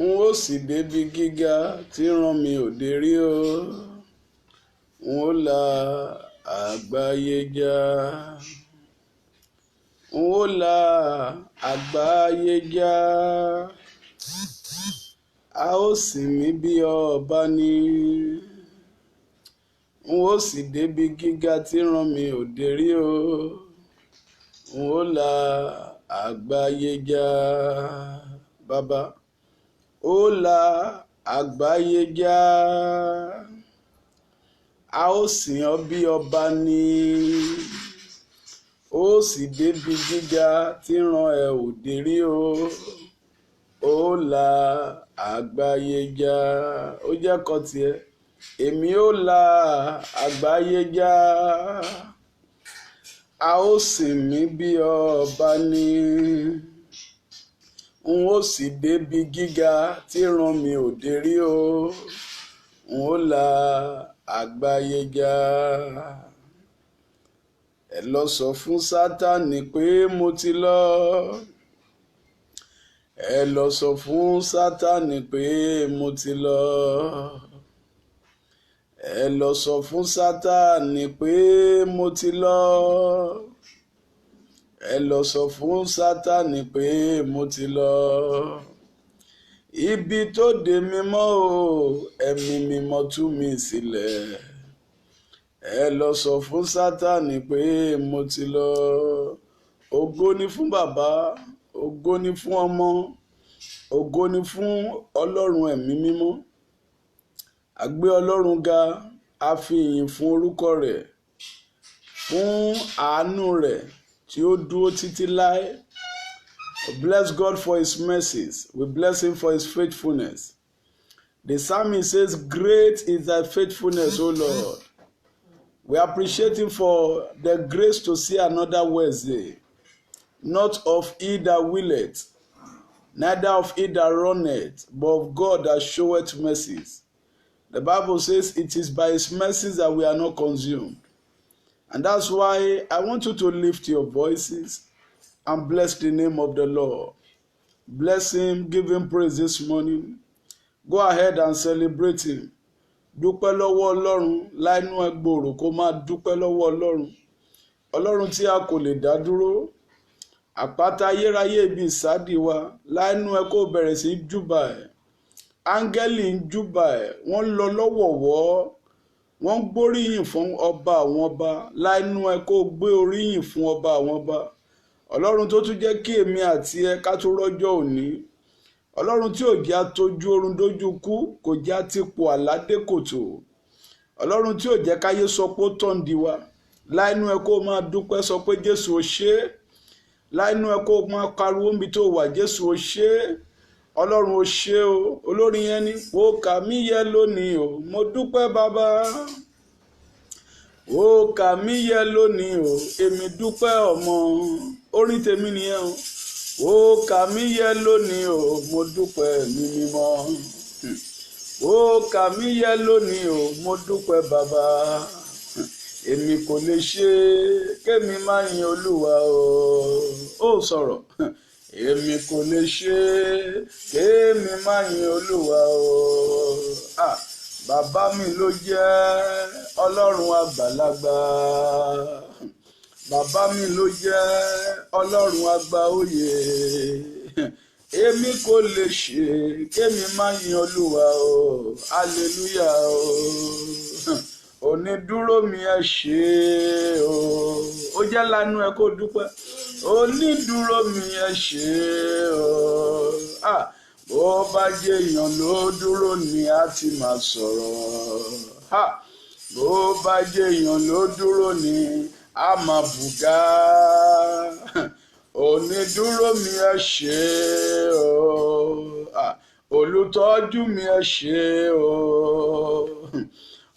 n ó sì débi gíga tí ràn mí ò dé rí o. N ó la àgbáyé já. N ó la àgbáyé já. A ó sìn mí bí ọba ni. N ó sì débi gíga tí ràn mí ò dé rí o. N ó la àgbáyé já. Bàbá, ó la àgbáyé já. A ó sìn ọ́ bí ọba ni. Ó sì débi gíga tí ràn ẹ́ ò dé rí o. Ó la àgbáyé já. Ó jẹ́ kọ́ tiẹ̀. Èmi ó la àgbáyé já. A ó sìn mí bí ọba ni. N ó sì débi gíga tí ràn mí ò dé rí o. N ó la àgbáyé já. Ẹ lọ sọ fún Sátánì pé mo ti lọ. Ẹ lọ sọ fún Sátánì pé mo ti lọ. Ẹ lọ sọ fún Sátánì pé mo ti lọ. Ẹ lọ sọ fún Sátánì pé mo ti lọ. Ibi tó dè mí mọ́ o, ẹ̀mí mímọ́ tú mi sílẹ̀. Ẹ lọ sọ fún Sátánì pé mo ti lọ. Ògo ni fún bàbá, ògo ni fún ọmọ, ògo ni fún Ọlọ́run ẹ̀mí mímọ́. A gbé Ọlọ́run ga, a fi ìyìn fún orúkọ rẹ̀, fún àánú rẹ̀ tí ó dúró títí láé. We bless God for his mercies. We bless him for his faithfulness. The psalmist says, "Great is thy faithfulness, O Lord." We appreciate him for the grace to see another Wednesday. Not of he that willeth, neither of he that runneth, but of God that showeth mercies. The Bible says it is by his mercies that we are not consumed. And that's why I want you to lift your voices and bless the name of the Lord. Bless him, give him praise this morning. Go ahead and celebrate him. Dúpẹ́ lọ́wọ́ Ọlọ́run, láìnú ẹgbòrò kó máa dúpẹ́ lọ́wọ́ Ọlọ́run. Ọlọ́run tí a kò lè dá dúró. Àpáta ayérayé ibi ìsádi wa, láìnú ẹ kó bẹ̀rẹ̀ sí júbà ẹ̀. Áńgẹ́lì ń júbà ẹ̀, wọ́n lọ lọ́wọ̀ọ̀wọ́. Wọ́n gbóríyìn fún ọba àwọn ọba, láìnú ẹ kó gbé oríyìn fún ọba àwọn ọba. Ọlọ́run tó tún jẹ́ kí èmi àti ẹ ká tó rọ́jọ́ òní. Ọlọ́run tí ò jẹ́ atójú oorun dójú kú, kò jẹ́ àtipò àládé kòtò. Ọlọ́run tí ò jẹ́ káyé sọ pé ó tàn dí wa. Láìnú ẹ kó máa dúpẹ́ sọ pé Jésù ó ṣé. Láìnú ẹ kó máa pariwo níbi tó wà, Jésù ó ṣé. Ọlọ́run ó ṣé o. Olórin yẹn ni, ó kà mí yẹ lónìí o, mo dúpẹ́ bàbá. Ó kà mí yẹ lónìí o, èmi dúpẹ́ ọmọ. Orin tèmi nìyẹn o. Ó kà mí yẹ lónìí o, mo dúpẹ́ mi mímọ́. Ó kà mí yẹ lónìí o, mo dúpẹ́ bàbá. Èmi kò lè ṣe kémi máa yin Olúwa o. Ó sọ̀rọ̀. Èmi kò lè ṣe kémi máa yin Olúwa o. Bàbá mi ló jẹ́ Ọlọ́run àgbàlagbà. Bàbá mi ló jẹ́ Ọlọ́run àgbà òye. Èmi kò lè ṣe kémi máa yin Olúwa o. Hallelujah o. Onídúró mi ẹ ṣé o. Ó jẹ́ lánú ẹ kó dúpẹ́. Onídúró mi ẹ ṣé o. Bó bá jẹ́ èèyàn ló dúró ni a ti máa sọ̀rọ̀. Bó bá jẹ́ èèyàn ló dúró ni a máa bùgá. Onídúró mi ẹ ṣé o. Olùtọ́jú mi ẹ ṣé o.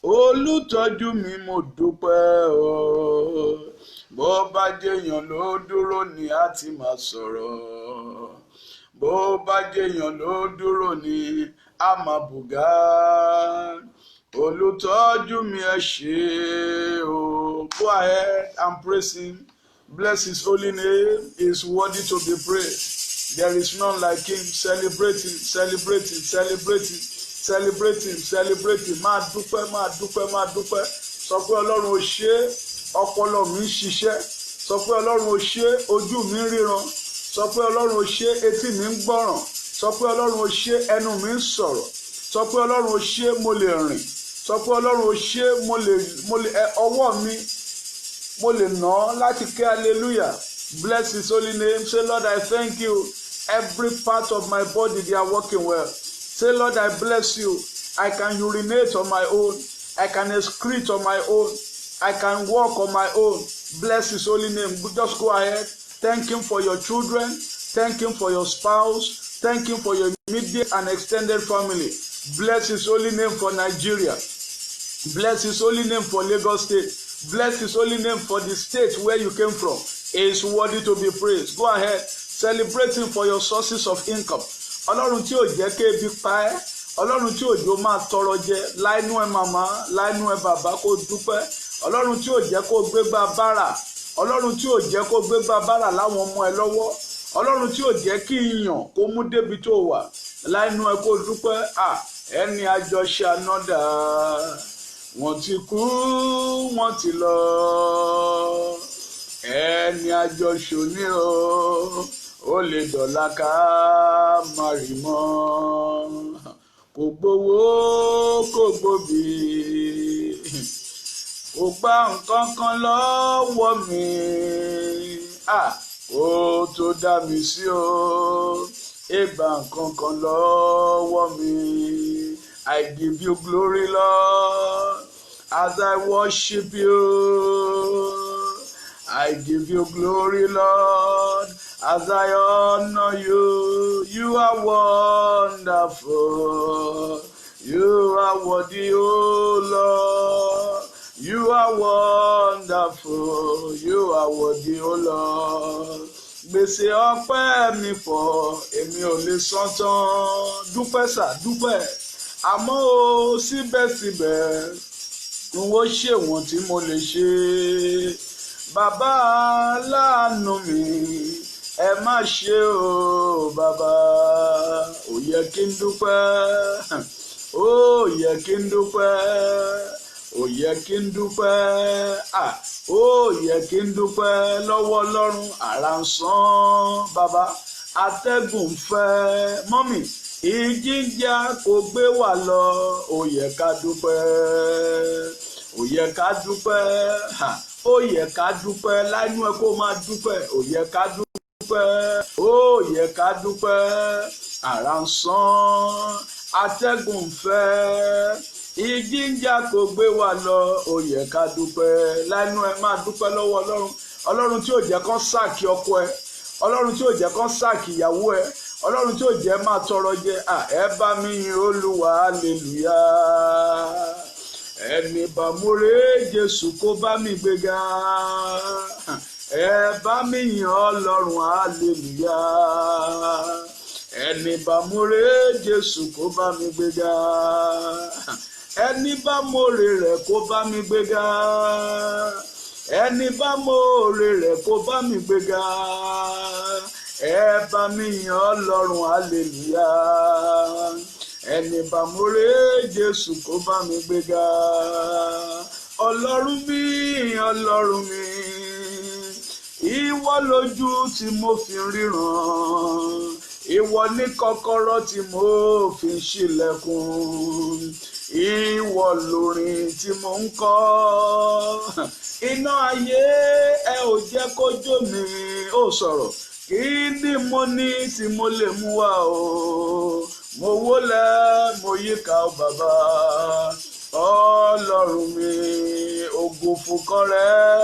Olùtọ́jú mi mo dúpẹ́ o. Bó bá jẹ́ èèyàn ló dúró ni a ti máa sọ̀rọ̀. Bó bá jẹ́ èèyàn ló dúró ni a máa bùgá. Olùtọ́jú mi ẹ ṣé o. Go ahead and praise him. Bless his holy name. He is worthy to be praised. There is none like him. Celebrate him, celebrate him, celebrate him, celebrate him, celebrate him. Máa dúpẹ́, máa dúpẹ́, máa dúpẹ́. Sọ pé Ọlọ́run ò ṣe, ọpọlọ mi ń ṣiṣẹ́. Sọ pé Ọlọ́run ò ṣe, ojú mi ń ríran. Sọ pé Ọlọ́run ò ṣe, etí mi ń gbọ́ràn. Sọ pé Ọlọ́run ò ṣe, ẹnu mi ń sọ̀rọ̀. Sọ pé Ọlọ́run ò ṣe, mo lè rìn. Sọ pé Ọlọ́run ò ṣe, ọwọ́ mi mo lè ná láti ké hallelujah. Bless his holy name. Say, Lord, I thank you. Every part of my body, they are working well. Say, Lord, I bless you. I can urinate on my own. I can excrete on my own. I can walk on my own. Bless his holy name. Just go ahead. Thank him for your children. Thank him for your spouse. Thank him for your immediate and extended family. Bless his holy name for Nigeria. Bless his holy name for Lagos State. Bless his holy name for the state where you came from. He is worthy to be praised. Go ahead. Celebrate him for your sources of income. Ọlọ́run tí ò jẹ́ kí ebi pa ẹ́. Ọlọ́run tí òjò máa tọrọ jẹ. Láìnú ẹ màmá, láìnú ẹ bàbá kó dúpẹ́. Ọlọ́run tí ò jẹ́ kó gbégbá bára. Ọlọ́run tí ò jẹ́ kó gbégbá bára láwọn ọmọ ẹ lọ́wọ́. Ọlọ́run tí ò jẹ́ kí ìyàn kó mú débi tó wà. Láìnú ẹ kó dúpẹ́. Ẹni àjọṣe ànádà. Wọ́n ti kú, wọ́n ti lọ. Ẹni àjọṣe òní ó lè dọ̀la ká má rí mọ́. Kò gbowó, kò gbòbí. Kò gba nǹkan kan lọ́wọ́ mi. Ó tó dá mi sí o. Ìgbà nǹkan kan lọ́wọ́ mi. I give you glory, Lord, as I worship you. I give you glory, Lord, as I honor you. You are wonderful. You are worthy, O Lord. You are wonderful. You are worthy, O Lord. Gbèsè ọpẹ́ mi pọ̀, èmi ò lè san tán. Dúpẹ́ sà, dúpẹ́. Àmọ́ o síbẹ̀síbẹ̀ n ó ṣe wọ́n tí mo lè ṣe. Bàbá aláàánú mi, ẹ má ṣe o bàbá. Ó yẹ kí n dúpẹ́, ó yẹ kí n dúpẹ́, ó yẹ kí n dúpẹ́, ó yẹ kí n dúpẹ́ lọ́wọ́ Ọlọ́run. Àrà ń sán bàbá, atẹ́gùn ń fẹ́ mọ́mì. Ìjìjà kò gbé wa lọ, ó yẹ ká dúpẹ́, ó yẹ ká dúpẹ́, ó yẹ ká dúpẹ́. Láìnú ẹ kó máa dúpẹ́, ó yẹ ká dúpẹ́, ó yẹ ká dúpẹ́. Àrà ń sán, atẹ́gùn ń fẹ́, ìjìjà kò gbé wa lọ, ó yẹ ká dúpẹ́. Láìnú ẹ máa dúpẹ́ lọ́wọ́ Ọlọ́run. Ọlọ́run tí ò jẹ́ kán sáàkì ọkọ ẹ, Ọlọ́run tí ò jẹ́ kán sáàkì ìyàwó ẹ, Ọlọ́run tí ò jẹ́ máa tọrọ jẹ. Ẹ bá mi yin Olúwa, hallelujah. Ẹni bá múre Jésù kó bá mi gbéga. Ẹ bá mi yin Ọlọ́run, hallelujah. Ẹni bá múre Jésù kó bá mi gbéga. Ẹni bá múre rẹ̀ kó bá mi gbéga. Ẹni bá múre rẹ̀ kó bá mi gbéga. Ẹ bá mi yin Ọlọ́run, hallelujah. Ẹni bá múre Jésù kó bá mi gbéga. Ọlọ́run mi, Ọlọ́run mi, ìwọ lójú tí mo fi ríran. Ìwọ ní kọ́kọ́rọ́ tí mo fi ṣílẹ̀kùn. Ìwọ lórin tí mo ń kọ. Iná ayé ẹ ò jẹ́ kó jó mi, ó sọ̀rọ̀. Kí ni mo ní tí mo lè mú wá o? Mo wólẹ̀, mo yíká o bàbá. Ọlọ́run mi, ògo fúnkọ́ rẹ̀,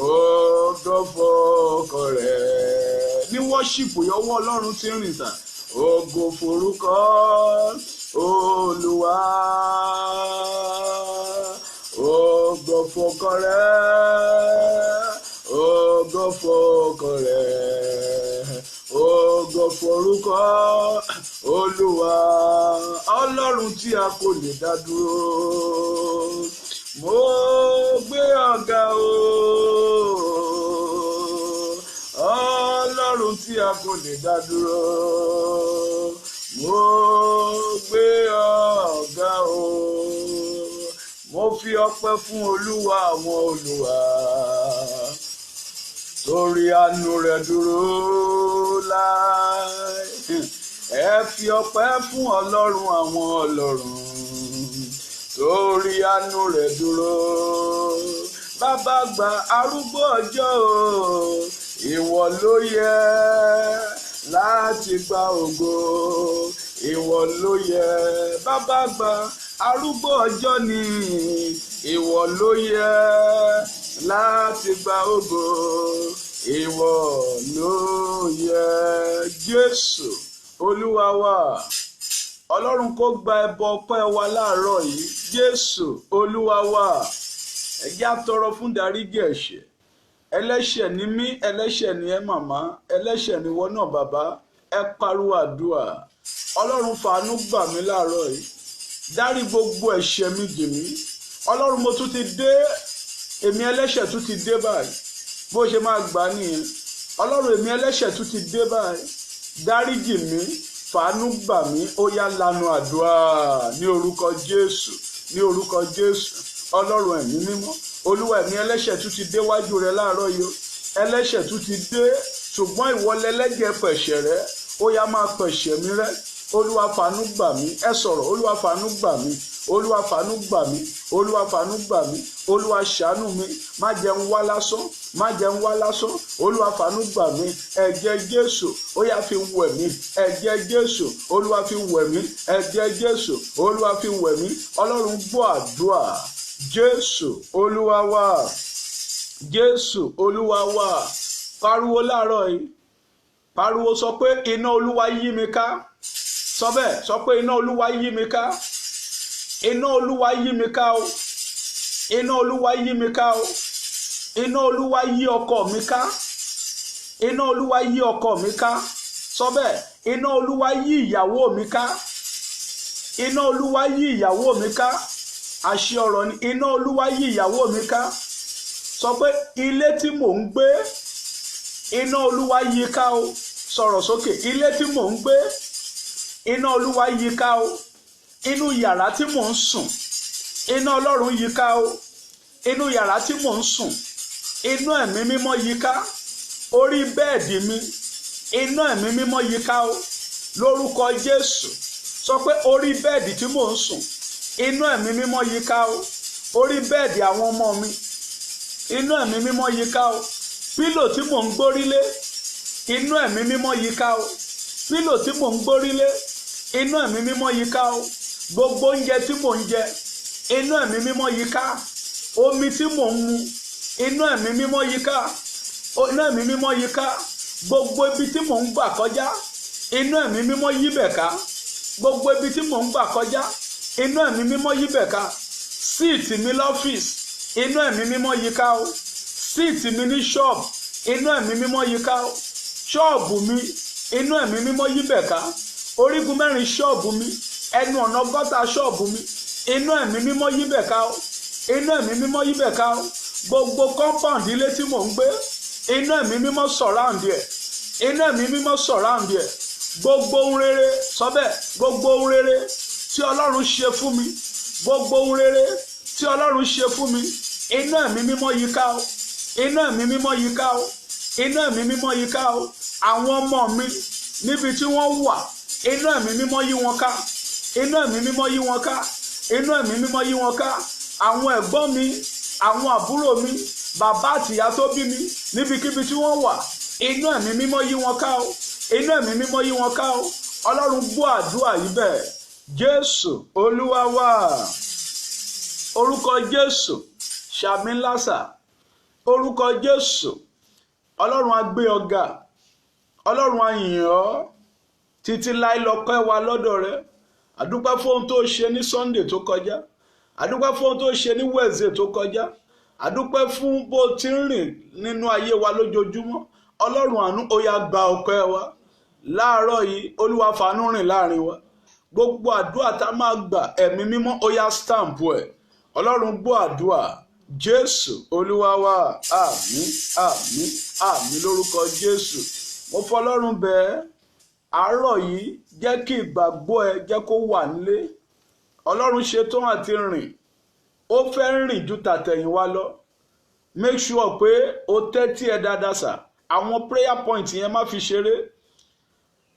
ògo fúnkọ́ rẹ̀. Ní wọ́ṣípù yọwọ́ Ọlọ́run ti rìn tà. Ògo forúkọ Olúwa. Ògo fúnkọ́ rẹ̀, ògo fúnkọ́ rẹ̀. Ògo forúkọ Olúwa. Ọlọ́run tí a kò lè dá dúró. Mo gbé ọ̀gá o. Ọlọ́run a kò lè dá dúró. Mo gbé ọ̀gá o, mo fi ọpẹ́ fún Olúwa àwọn olúwa, torí àánú rẹ̀ dúró láé. Ẹ fi ọpẹ́ fún Ọlọ́run àwọn ọlọ́run, torí àánú rẹ̀ dúró. Bàbá àgbà arúgbó ọjọ́ o, ìwọ ló yẹ láti gba ògo, ìwọ ló yẹ. Bàbá àgbà arúgbó ọjọ́ ni, ìwọ ló yẹ láti gba ògo, ìwọ ló yẹ. Jésù Olúwa wa, Ọlọ́run kó gba ẹbọ ọpẹ́ wa láàárọ̀ yìí. Jésù Olúwa wa, ẹ jẹ́ á tọrọ fún dáríjì ẹ̀ṣẹ̀. Ẹlẹ́ṣẹ̀ ni mí, ẹlẹ́ṣẹ̀ ni ẹ màmá, ẹlẹ́ṣẹ̀ ni wọ́n náà bàbá. Ẹ pariwo àdúrà. Ọlọ́run fàánú gbà mí láàárọ̀ yìí, dárí gbogbo ẹ̀ṣẹ̀ mi jì mí. Ọlọ́run mo tún ti dé, èmi ẹlẹ́ṣẹ̀ tún ti dé báyìí. Bó ṣe máa gbà nìyẹn. Ọlọ́run èmi ẹlẹ́ṣẹ̀ tún ti dé báyìí, dáríjì mí, fàánú gbà mí. Ó yá lanu àdúrà ní orúkọ Jésù, ní orúkọ Jésù. Ọlọ́run ẹ̀mí mímọ́, Olúwa ẹ̀mí ẹlẹ́ṣẹ̀ tún ti déwájú rẹ láàárọ̀ yìí. Ẹlẹ́ṣẹ̀ tún ti dé, ṣùgbọ́n ìwọ lẹlẹ́jẹ̀ pẹ̀ṣẹ̀ rẹ. Ó yá máa pẹ̀ṣẹ̀ mi rẹ́. Olúwa fàánú gbà mí. Ẹ sọ̀rọ̀, Olúwa fàánú gbà mí, Olúwa fàánú gbà mí, Olúwa fàánú gbà mí, Olúwa ṣàánú mi. Má jẹ́ n wá lásán, má jẹ́ n wá lásán. Olúwa fàánú gbà mí. Ẹ̀jẹ̀ Jésù ó yá fi wẹ̀ mí. Ẹ̀jẹ̀ Jésù Olúwa fi wẹ̀ mí. Ẹ̀jẹ̀ Jésù Olúwa fi wẹ̀ mí. Ọlọ́run gbọ́ àdúrà. Jésù Olúwa wa, Jésù Olúwa wa. Pariwo láàárọ̀ yìí, pariwo sọ pé iná Olúwa yí mi ká. Sọ bẹ́ẹ̀, sọ pé iná Olúwa yí mi ká. Iná Olúwa yí mi ká o. Iná Olúwa yí mi ká o. Iná Olúwa yí ọkọ mi ká. Iná Olúwa yí ọkọ mi ká. Sọ bẹ́ẹ̀, iná Olúwa yí ìyàwó mi ká. Iná Olúwa yí ìyàwó mi ká. Àṣẹ ọ̀rọ̀ ni, iná Olúwa yí ìyàwó mi ká. Sọ pé ilé tí mò ń gbé, iná Olúwa yí ká o. Sọ̀rọ̀ sókè, ilé tí mò ń gbé, iná Olúwa yí ká o. Inú yàrá tí mò ń sùn, iná Ọlọ́run yí ká o. Inú yàrá tí mò ń sùn, iná ẹ̀mí mímọ́ yí ká. Orí bẹ́ẹ̀dì mi, iná ẹ̀mí mímọ́ yí ká o. Lórúkọ Jésù. Sọ pé orí bẹ́ẹ̀dì tí mò ń sùn, iná ẹ̀mí mímọ́ yí ká o. Orí bẹ́ẹ̀dì àwọn ọmọ mi, iná ẹ̀mí mímọ́ yí ká o. Pílò tí mò ń gbórílé, iná ẹ̀mí mímọ́ yí ká o. Pílò tí mò ń gbórílé, iná ẹ̀mí mímọ́ yí ká o. Gbogbo oúnjẹ tí mò ń jẹ, iná ẹ̀mí mímọ́ yí ká. Omi tí mò ń mu, iná ẹ̀mí mímọ́ yí ká. Iná ẹ̀mí mímọ́ yí ká. Gbogbo ibi tí mò ń gbà kọjá, iná ẹ̀mí mímọ́ yí bẹ̀ ká. Gbogbo ibi tí mò ń gbà kọjá, iná ẹ̀mí mímọ́ yí bẹ̀ ká. Síìtì mi lọ́fíìsì, iná ẹ̀mí mímọ́ yí ká o. Síìtì mi ní ṣọ́ọ̀bù, iná ẹ̀mí mímọ́ yí ká o. Ṣọ́ọ̀bù mi, iná ẹ̀mí mímọ́ yí bẹ̀ ká. Orígun mẹ́rin ṣọ́ọ̀bù mi, ẹnu ọ̀nà gọ́tà ṣọ́ọ̀bù mi, iná ẹ̀mí mímọ́ yí bẹ̀ ká o. Iná ẹ̀mí mímọ́ yí bẹ̀ ká o. Gbogbo compound ilé tí mò ń gbé, iná ẹ̀mí mímọ́ surround ẹ̀. Iná ẹ̀mí mímọ́ surround ẹ̀. Gbogbo ohun rere, sọ bẹ́ẹ̀, gbogbo ohun rere tí Ọlọ́run ṣe fún mi, gbogbo ohun rere tí Ọlọ́run ṣe fún mi, iná ẹ̀mí mímọ́ yí ká o. Iná ẹ̀mí mímọ́ yí ká o. Iná ẹ̀mí mímọ́ yí ká o. Àwọn ọmọ mi níbi tí wọ́n wà, iná ẹ̀mí mímọ́ yí wọn ká. Iná ẹ̀mí mímọ́ yí wọn ká. Iná ẹ̀mí mímọ́ yí wọn ká. Àwọn ẹ̀gbọ́n mi, àwọn àbúrò mi, bàbá àtìyá tó bí mi níbikíbi tí wọ́n wà, iná ẹ̀mí mímọ́ yí wọn ká o. Iná ẹ̀mí mímọ́ yí wọn ká o. Ọlọ́run gbọ́ àdúrà yìí bẹ́ẹ̀. Jésù Olúwa wa. Orúkọ Jésù ṣàmì lásà. Orúkọ Jésù. Ọlọ́run á gbé ọ ga. Ọlọ́run á yìn ọ́. Títí láì lọ́pẹ́ wa lọ́dọ̀ rẹ. Àdúpẹ́ fún ohun tó ṣe ní Sunday tó kọjá. Àdúpẹ́ fún ohun tó ṣe ní Wednesday tó kọjá. Àdúpẹ́ fún bó ti ń rìn nínú ayé wa lójoojúmọ́. Ọlọ́run àánú ó yá gba ọpẹ́ wa. Láàárọ̀ yìí Olúwa fàánú rìn láàrin wa. Gbogbo àdúrà tá a máa gbà, ẹ̀mí mímọ́ ó yá stamp ẹ̀. Ọlọ́run gbọ́ àdúrà. Jésù Olúwa wa. Àmín, àmín, àmín lórúkọ Jésù. mo fọlọ́run bẹ́ẹ̀ àárọ̀ yìí jẹ́ kí ìgbàgbọ́ ẹ jẹ́ kó wà nílé. Ọlọ́run ṣetán àti rìn, ó fẹ́ rìn ju tàtẹ̀yìnwá lọ. Make sure pé o tẹ́tí ẹ dáadáa sà. Àwọn prayer point yẹn má fi ṣeré.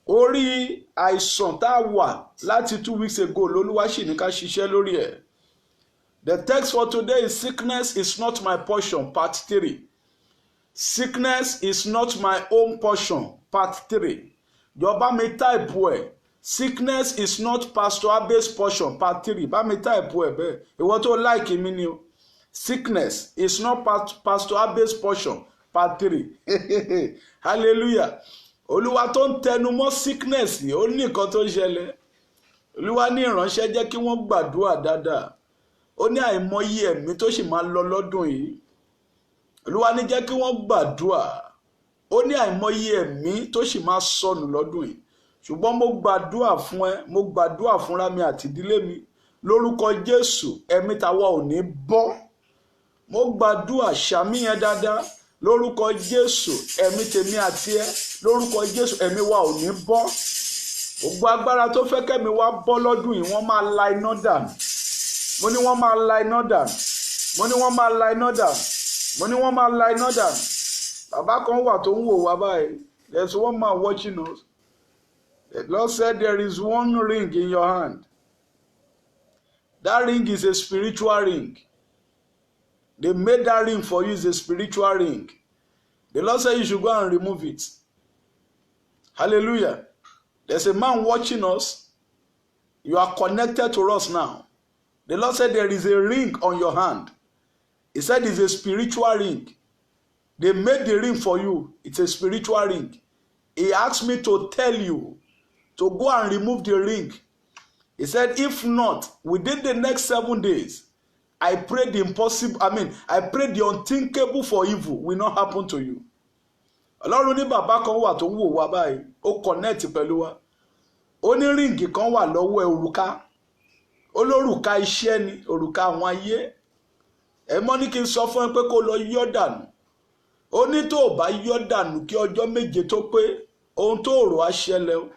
Orí àìsàn tá a wà láti 2 weeks ago lolúwa ṣì ní ká ṣiṣẹ́ lórí ẹ̀. The text for today is sickness is not my portion, part 3. Sickness is not my own portion, part 3. Jọba mi type ẹ̀. Sickness is not Pastor Abe's portion, part 3. Bá mi type ẹ̀ bẹ́ẹ̀. Ìwọ tó like mi ni o. Sickness is not Pastor Abe's portion, part 3. Hallelujah. Olúwa tó ń tẹnu mọ́ sickness ni ó ní nǹkan tó ń ṣẹlẹ̀. Olúwa ní ìránṣẹ́ jẹ́ kí wọ́n gbàdúrà dáadáa. Ó ní àìmọye ẹ̀mí tó sì máa lọ lọ́dún yìí. Olúwa ní jẹ́ kí wọ́n gbàdúrà. Ó ní àìmọye ẹ̀mí tó sì máa sọnù lọ́dún yìí. Ṣùgbọ́n mo gbàdúrà fún ẹ, mo gbàdúrà fúnra mi àti ìdílé mi. Lórúkọ Jésù, ẹ̀mí tàwa ò ní bọ́. Mo gbàdúrà ṣàmì yẹn dáadáa. Lórúkọ Jésù, ẹ̀mí tèmi àti ẹ. Lórúkọ Jésù, ẹ̀mí wa ò ní bọ́. Gbogbo agbára tó fẹ́ kẹ́mi wá bọ́ lọ́dún yìí, wọ́n máa la iná dànù. Mo ní wọ́n máa la iná dànù. Mo ní wọ́n máa la iná dànù. Mo ní wọ́n máa la iná dànù. Bàbá kan wà tó ń wò wá báyìí. There's one man watching us. The Lord said there is one ring in your hand. That ring is a spiritual ring. They made that ring for you, is a spiritual ring. The Lord said you should go and remove it. Hallelujah. There's a man watching us. You are connected to us now. The Lord said there is a ring on your hand. He said it's a spiritual ring. They made the ring for you. It's a spiritual ring. He asked me to tell you to go and remove the ring. He said, if not, within the next 7 days, I pray the impossible, I pray the unthinkable for evil will not happen to you. Ọlọ́run ní bàbá kan wà tó ń wò wá báyìí, ó connect pẹ̀lú wa. Ó ní ríǹgì kan wà lọ́wọ́ ẹ̀, òrùka. Olórùka iṣẹ́ ni, òrùka àwọn ayé. Ẹ mọ́ ní kí n sọ fún ẹ pé kó lọ yọ́ dànù. Ó ní tó o bá yọ́ dànù kí ọjọ́ méje tó pé, ohun tó rò á ṣẹlẹ̀ o.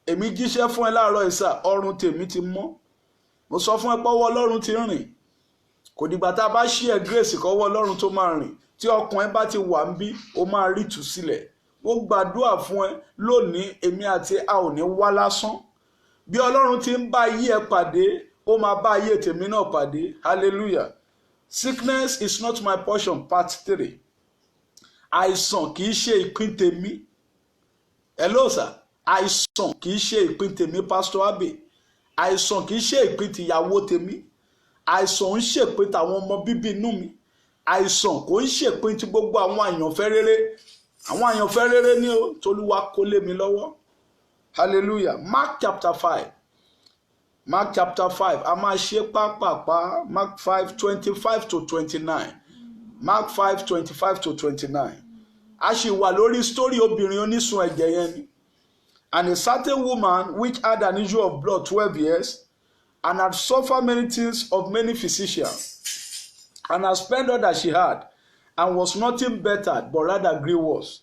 Èmi jíṣẹ́ fún ẹ láàárọ̀ ìsà, ọrùn tèmi ti mọ́. Mo sọ fún ẹ pé ọwọ́ Ọlọ́run ti rìn. Kò dìgbà tá a bá ṣí ẹ grace kọ́wọ́ Ọlọ́run tó máa rìn. Tí ọkàn ẹ bá ti wà ń bí, ó máa rí ìtúsílẹ̀. Mo gbàdúrà fún ẹ lónìí, èmi àti a ò ní wá lásán. Bí Ọlọ́run ti ń bá ayé ẹ pàdé, ó máa bá ayé tèmi náà pàdé. Hallelujah. Sickness is not my portion, part 3. Àìsàn kì í ṣe ìpín tèmi. Hello sir. Àìsàn kì í ṣe ìpín tèmi, Pastor Abe. Àìsàn kì í ṣe ìpín tìyàwó tèmi. Àìsàn ń ṣèpín tàwọn ọmọ bíbí inú mi. Àìsàn kò ń ṣèpín ti gbogbo àwọn àyànfẹ́ rere. Àwọn àyànfẹ́ rere ni ó tolúwa kó lé mi lọ́wọ́. Hallelujah. Mark chapter 5. Mark chapter 5. A máa ṣe pápápá. Mark 5, 25 to 29. Mark 5, 25 to 29. A ṣì wà lórí story obìnrin onísun ẹ̀jẹ̀ yẹn ni. And a certain woman which had an issue of blood 12 years and had suffered many things of many physicians and had spent all that she had and was nothing bettered but rather grew worse.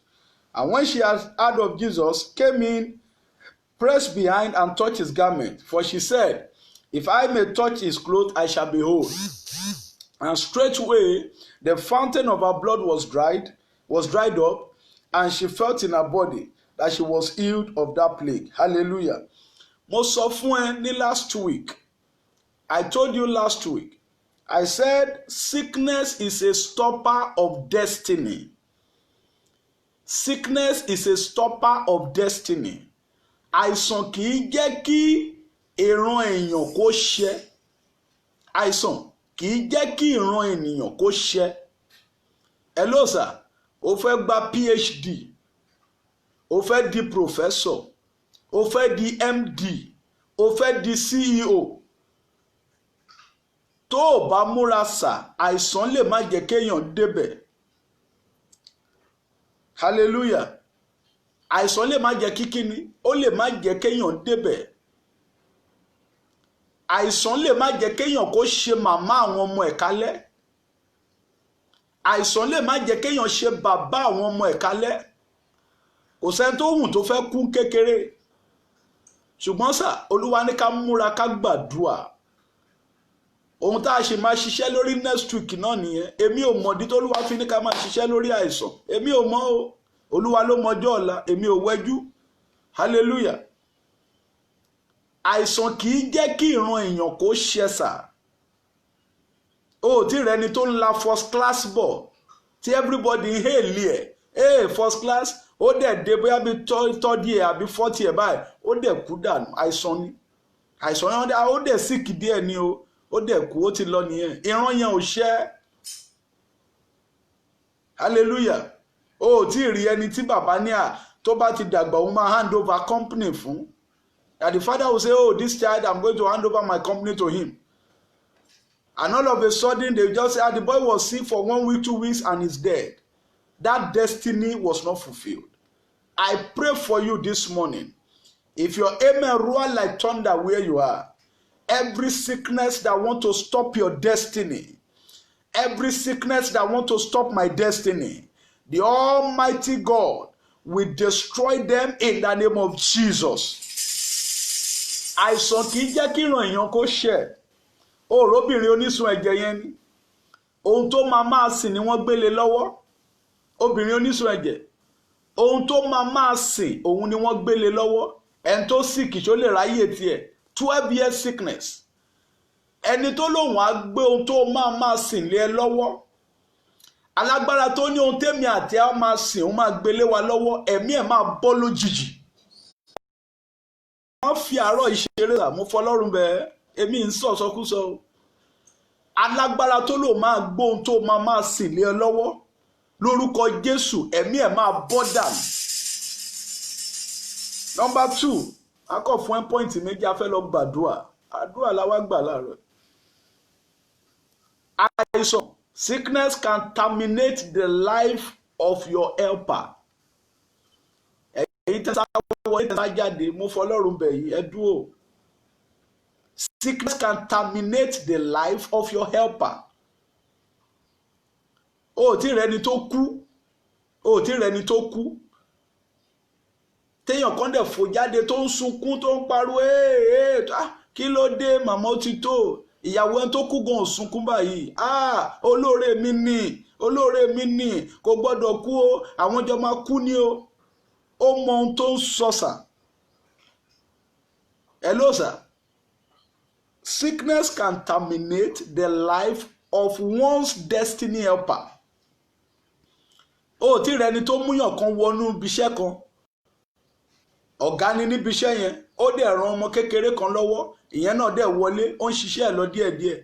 And when she had heard of Jesus, came in, pressed behind and touched his garment. For she said, if I may touch his clothes, I shall be whole. And straightway the fountain of her blood was dried up, and she felt in her body that she was healed of that plague. Hallelujah. Mo sọ fún ẹ ní last week. I told you last week. I said sickness is a stopper of destiny. Sickness is a stopper of destiny. Àìsàn kì í jẹ́ kí ìran èèyàn kó ṣẹ. Àìsàn kì í jẹ́ kí ìran ènìyàn kó ṣẹ. Hello sir, o fẹ́ gba PhD. O fẹ́ di professor, o fẹ́ di MD, o fẹ́ di CEO. Tó o bá múra sà, àìsàn lè má jẹ́ kéèyàn débẹ̀. Hallelujah. Àìsàn lè má jẹ́ kíkíni, ó lè má jẹ́ kéèyàn débẹ̀. Àìsàn lè má jẹ́ kéèyàn kó ṣe màmá àwọn ọmọ ẹ̀ kálẹ̀. Àìsàn lè má jẹ́ kéèyàn ṣe bàbá àwọn ọmọ ẹ̀ kálẹ̀. kò sẹ́ni tó hùn tó fẹ́ kú kékeré ṣùgbọ́n sà olúwa ní ká múra ká gbàdúrà ohun tá a ṣe máa ṣiṣẹ́ lórí next week náà nìyẹn èmi ò mọ̀dí tó olúwa fi ní ká máa ṣiṣẹ́ lórí àìsàn èmi ò mọ̀ o olúwa ló mọjọ́ ọ̀la èmi ò wẹ́jú hallelujah àìsàn kì í jẹ́ kí ìran èèyàn kó ṣẹ sà o tí rẹni tó ń la first class bọ̀ tí everybody ń hèlì ẹ̀ first class ó dẹ̀ dé bóyá bí third year àbí fourth year báyìí ó dẹ̀ kú dànù àìsàn ni àìsàn yẹn ó dẹ̀ sick díẹ̀ ni o ó dẹ̀ kú ó ti lọ nìyẹn ìran yẹn ò ṣẹ́ hallelujah o tí rí ẹni tí bàbá ní tó bá ti dàgbà òun máa hand over company fún and the father will say oh this child I'm going to hand over my company to him and all of a sudden they just say the boy was sick for 1 week 2 weeks and he's dead. That destiny was not fulfilled. I pray for you this morning. If your amen roar like thunder where you are, every sickness that want to stop your destiny, every sickness that want to stop my destiny, the Almighty God will destroy them in the name of Jesus. Àìsàn kì í jẹ́ kí ìran èèyàn kó ṣẹ̀. Òróbìnrin onísun ẹ̀jẹ̀ yẹn ni. Ohun tó máa sìn ni wọ́n gbélé lọ́wọ́. Obìnrin onísun ẹ̀jẹ̀ ohun tó máa sìn òun ni wọ́n gbélé lọ́wọ́ ẹni tó sì kì í ṣó lè ráyè tiẹ̀ 12 years sickness ẹni tó lóun á gbé ohun tó máa sìn lé ẹ lọ́wọ́ alágbára tó ní ohun tèmi àti ẹ máa sìn òun máa gbélé wa lọ́wọ́ ẹ̀mí ẹ̀ máa bọ́ lójijì. Wọ́n fi àárọ̀ ìṣeré rà mú fọlọ́run bẹ́ẹ̀ èmi ń sọ̀sọ́kúsọ alágbára tó lóun máa gbé ohun tó máa sìn lé ẹ lọ́wọ́ lórúkọ Jésù ẹ̀mí ẹ̀ máa bọ́ dànù. Number 2 akọ fún ẹ pọ́ìntì méjì afẹ́ lọ gbàdúrà àdúrà làwa gbà láàárọ̀. Àìsàn sickness can terminate the life of your helper. Èyí tẹ́sán wọlé tẹ́sán jáde mo fọlọ́run bẹ̀ yìí ẹ dúró. Sickness can terminate the life of your helper. O tí rẹni tó kú téèyàn kan dẹ̀ fò jáde tó ń sunkún tó ń pariwo kí ló dé màmá ó ti tó ìyàwó ẹni tó kú gan sunkún báyìí olóore mi ni kò gbọ́dọ̀ kú o àwọn jọ máa kú ni o ó mọ ohun tó ń sọ sà hello sir. Sickness can terminate the life of one's destiny helper. O tí rẹni tó múyàn kan wọnú ibiṣẹ́ kan ọ̀gá ni níbi iṣẹ́ yẹn ó dẹ̀ ran ọmọ kékeré kan lọ́wọ́ ìyẹn náà dẹ̀ wọlé ó ń ṣiṣẹ́ ẹ̀ lọ díẹ̀díẹ̀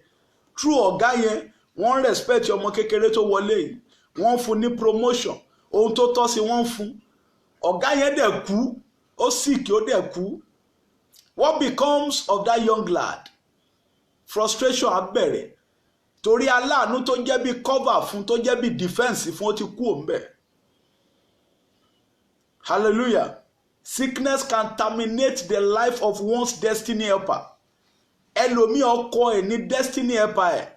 true ọ̀gá yẹn wọ́n respect ọmọ kékeré tó wọlé yìí wọ́n fún ní promotion ohun tó tọ́ sí wọ́n fún ọ̀gá yẹn dẹ̀ kú ó sick ó dẹ̀ kú what becomes of that young lad frustration á bẹ̀rẹ̀ torí aláàánú tó jẹ́ bí cover fún tó jẹ́ bí defense fún ó ti kú òǹbẹ̀ hallelujah. Sickness can terminate the life of one's destiny helper. Ẹlòmíì ọkọ ẹ̀ ní destiny helper ẹ̀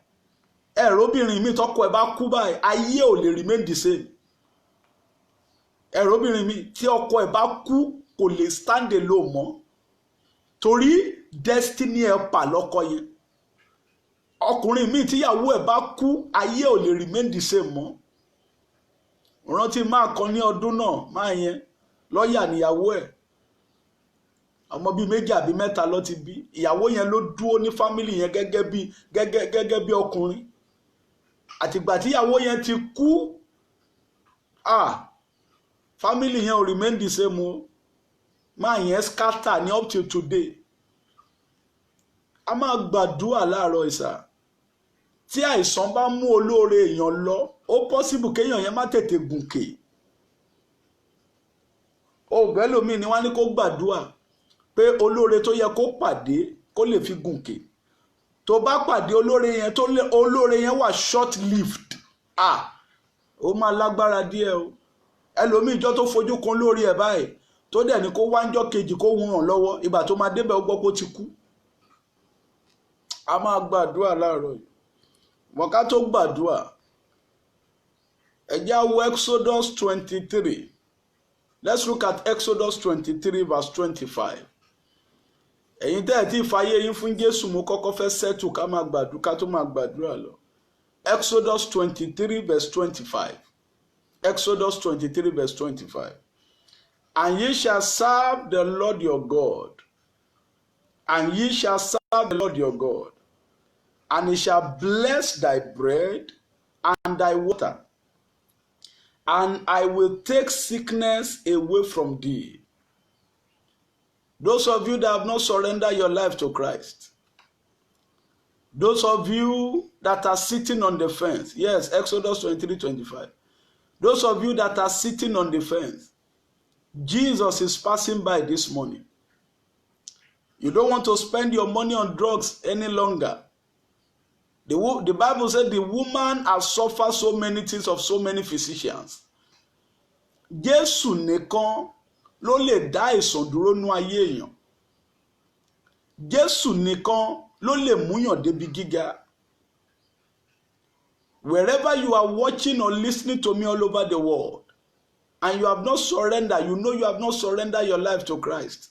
ẹ̀rọbìnrin mi tọkọ ẹ̀ bá kú báyìí ayé ò lè remain the same. Ẹ̀rọbìnrin mi tí ọkọ ẹ̀ bá kú kò lè stand alone mọ́ torí destiny helper lọ́kọ yẹn. Ọkùnrin mi tíyàwó ẹ̀ bá kú ayé ò lè remain the same mọ́. Rántí máa kan ní ọdún náà máa yẹn lọ́ọ̀yà níyàwó ẹ̀ ọmọ bíi 2 àbí 3 ló ti bí ìyàwó yẹn ló dúró ní fámìlì yẹn gẹ́gẹ́ bí ọkùnrin àtìgbà tíyàwó yẹn ti kú fámìlì yẹn ò remain the same o máa yẹn scatter ní up till today. A máa gbàdúrà láàárọ̀ ìsà tí àìsàn bá mú olóore èèyàn lọ ó possible kéèyàn yẹn má tètè gùnkè. Òbẹ́ lómi ni wọ́n ní kó gbàdúrà pé olóore tó yẹ kó pàdé kó lè fi gùnkè tó bá pàdé olóore yẹn wà short lived ó máa lágbára díẹ̀ o ẹlòmíì ìjọ tó fojú kan lórí ẹ̀ báyìí tó dẹ̀ ní kó wáńjọ́ kejì kó hun ràn lọ́wọ́ ìgbà tó máa débẹ̀ ó gbọ́ pé ó ti kú. A máa gbàdúrà láàárọ̀ yìí wọ́n ká tó gbàdúrà ẹ jẹ́ á wo Exodus 23 Let's look at Exodus 23 verse 25. Ẹ̀yin tẹ́ ẹ ti fàyè yín fún Jésù mo kọ́kọ́ fẹ́ settle ká máa gbàdúrà ká tó máa gbàdúrà lọ. Exodus 23 verse 25. Exodus 23 verse 25. And ye shall serve the Lord your God. And ye shall serve the Lord your God. And he shall bless thy bread and thy water. And I will take sickness away from thee. Those of you that have not surrendered your life to Christ, those of you that are sitting on the fence, yes, Exodus 23:25. Those of you that are sitting on the fence, Jesus is passing by this morning. You don't want to spend your money on drugs any longer. The Bible said the woman has suffered so many things of so many physicians. Jésù nìkan ló lè dá àìsàn dúró nú ayé èèyàn. Jésù nìkan ló lè múyàn débi gíga. Wherever you are watching or listening to me all over the world, and you have not surrendered, you know you have not surrendered your life to Christ.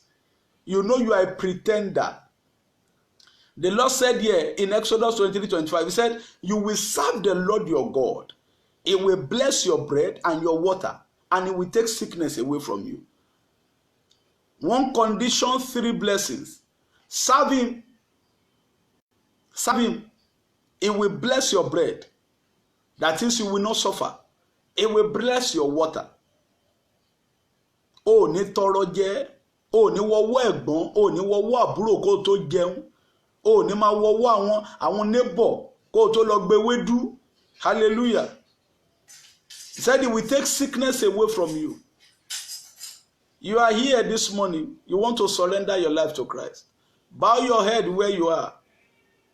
You know you are a pretender. The Lord said here in Exodus 23:25, he said, you will serve the Lord your God. He will bless your bread and your water, and he will take sickness away from you. One condition, 3 blessings. Serve him. Serve him. He will bless your bread. That is, you will not suffer. He will bless your water. O ní tọrọ jẹ, o ní wọwọ́ ẹ̀gbọ́n, o ní wọwọ́ àbúrò kó tó jẹun, o ní máa wọwọ́ àwọn neighbor kó tó lọ gbé wédú. Hallelujah. He said he will take sickness away from you. You are here this morning. You want to surrender your life to Christ. Bow your head where you are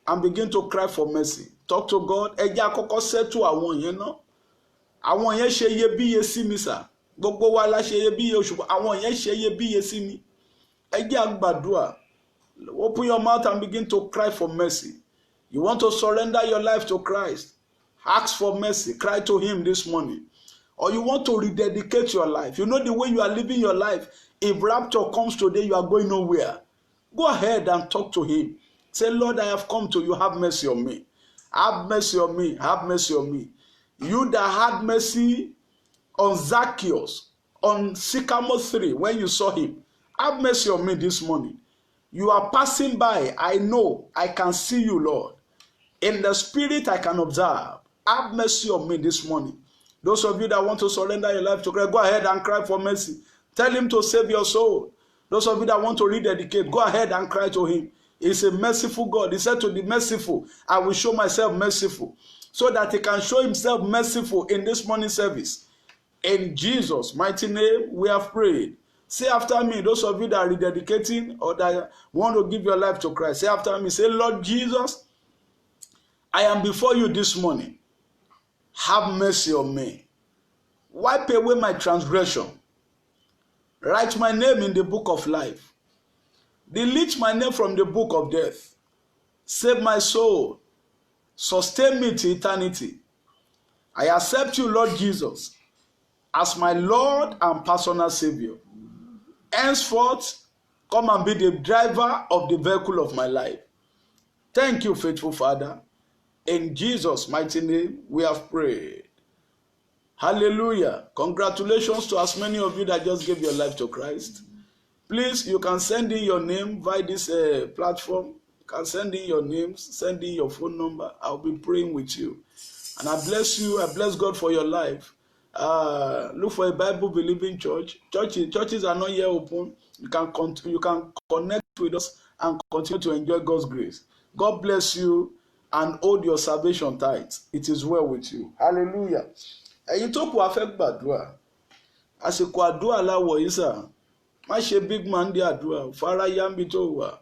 and begin to cry for mercy. Talk to God. Ẹ jẹ́ àkọ́kọ́ settle àwọn yẹn náà. Àwọn yẹn ṣe iyebíye sí mi sà. Gbogbo wa la ṣe iyebíye ṣùgbọ́n àwọn yẹn ṣe iyebíye sí mi. Ẹ jẹ́ àgbàdúrà. Open your mouth and begin to cry for mercy. You want to surrender your life to Christ. Ask for mercy. Cry to him this morning. Or you want to rededicate your life. You know the way you are living your life. If rapture comes today, you are going nowhere. Go ahead and talk to him. Say, Lord, I have come to you. Have mercy on me. Have mercy on me. Have mercy on me. You that had mercy on Zacchaeus, on Sycamore 3, when you saw him, have mercy on me this morning. You are passing by. I know. I can see you, Lord. In the spirit, I can observe. Have mercy on me this morning. Those of you that want to surrender your life to Christ, go ahead and cry for mercy. Tell him to save your soul. Those of you that want to rededicate, go ahead and cry to him. He's a merciful God. He said to the merciful, I will show myself merciful. So that he can show himself merciful in this morning service. In Jesus' mighty name, we have prayed. Say after me, those of you that are rededicating or that want to give your life to Christ, say after me, say, Lord Jesus, I am before you this morning. Have mercy on me. Wipe away my transgression. Write my name in the book of life. Delete my name from the book of death. Save my soul. Sustain me to eternity. I accept you, Lord Jesus, as my Lord and personal Savior. Henceforth, come and be the driver of the vehicle of my life. Thank you, faithful Father. In Jesus' mighty name, we have prayed. Hallelujah. Congratulations to as many of you that just gave your life to Christ. Please, you can send in your name via this platform. You can send in your names, send in your phone number. I'll be praying with you. And I bless you. I bless God for your life. Look for a Bible-believing church. Churches are not yet open. You can connect with us and continue to enjoy God's grace. God bless you and hold your salvation tight. It is well with you. Hallelujah. Ẹ̀yin tó kù a fẹ́ gbàdúrà. Àsìkò àdúrà láwọ̀ yìí sà. Má ṣe big man dé àdúrà. Fara yambi tó wà.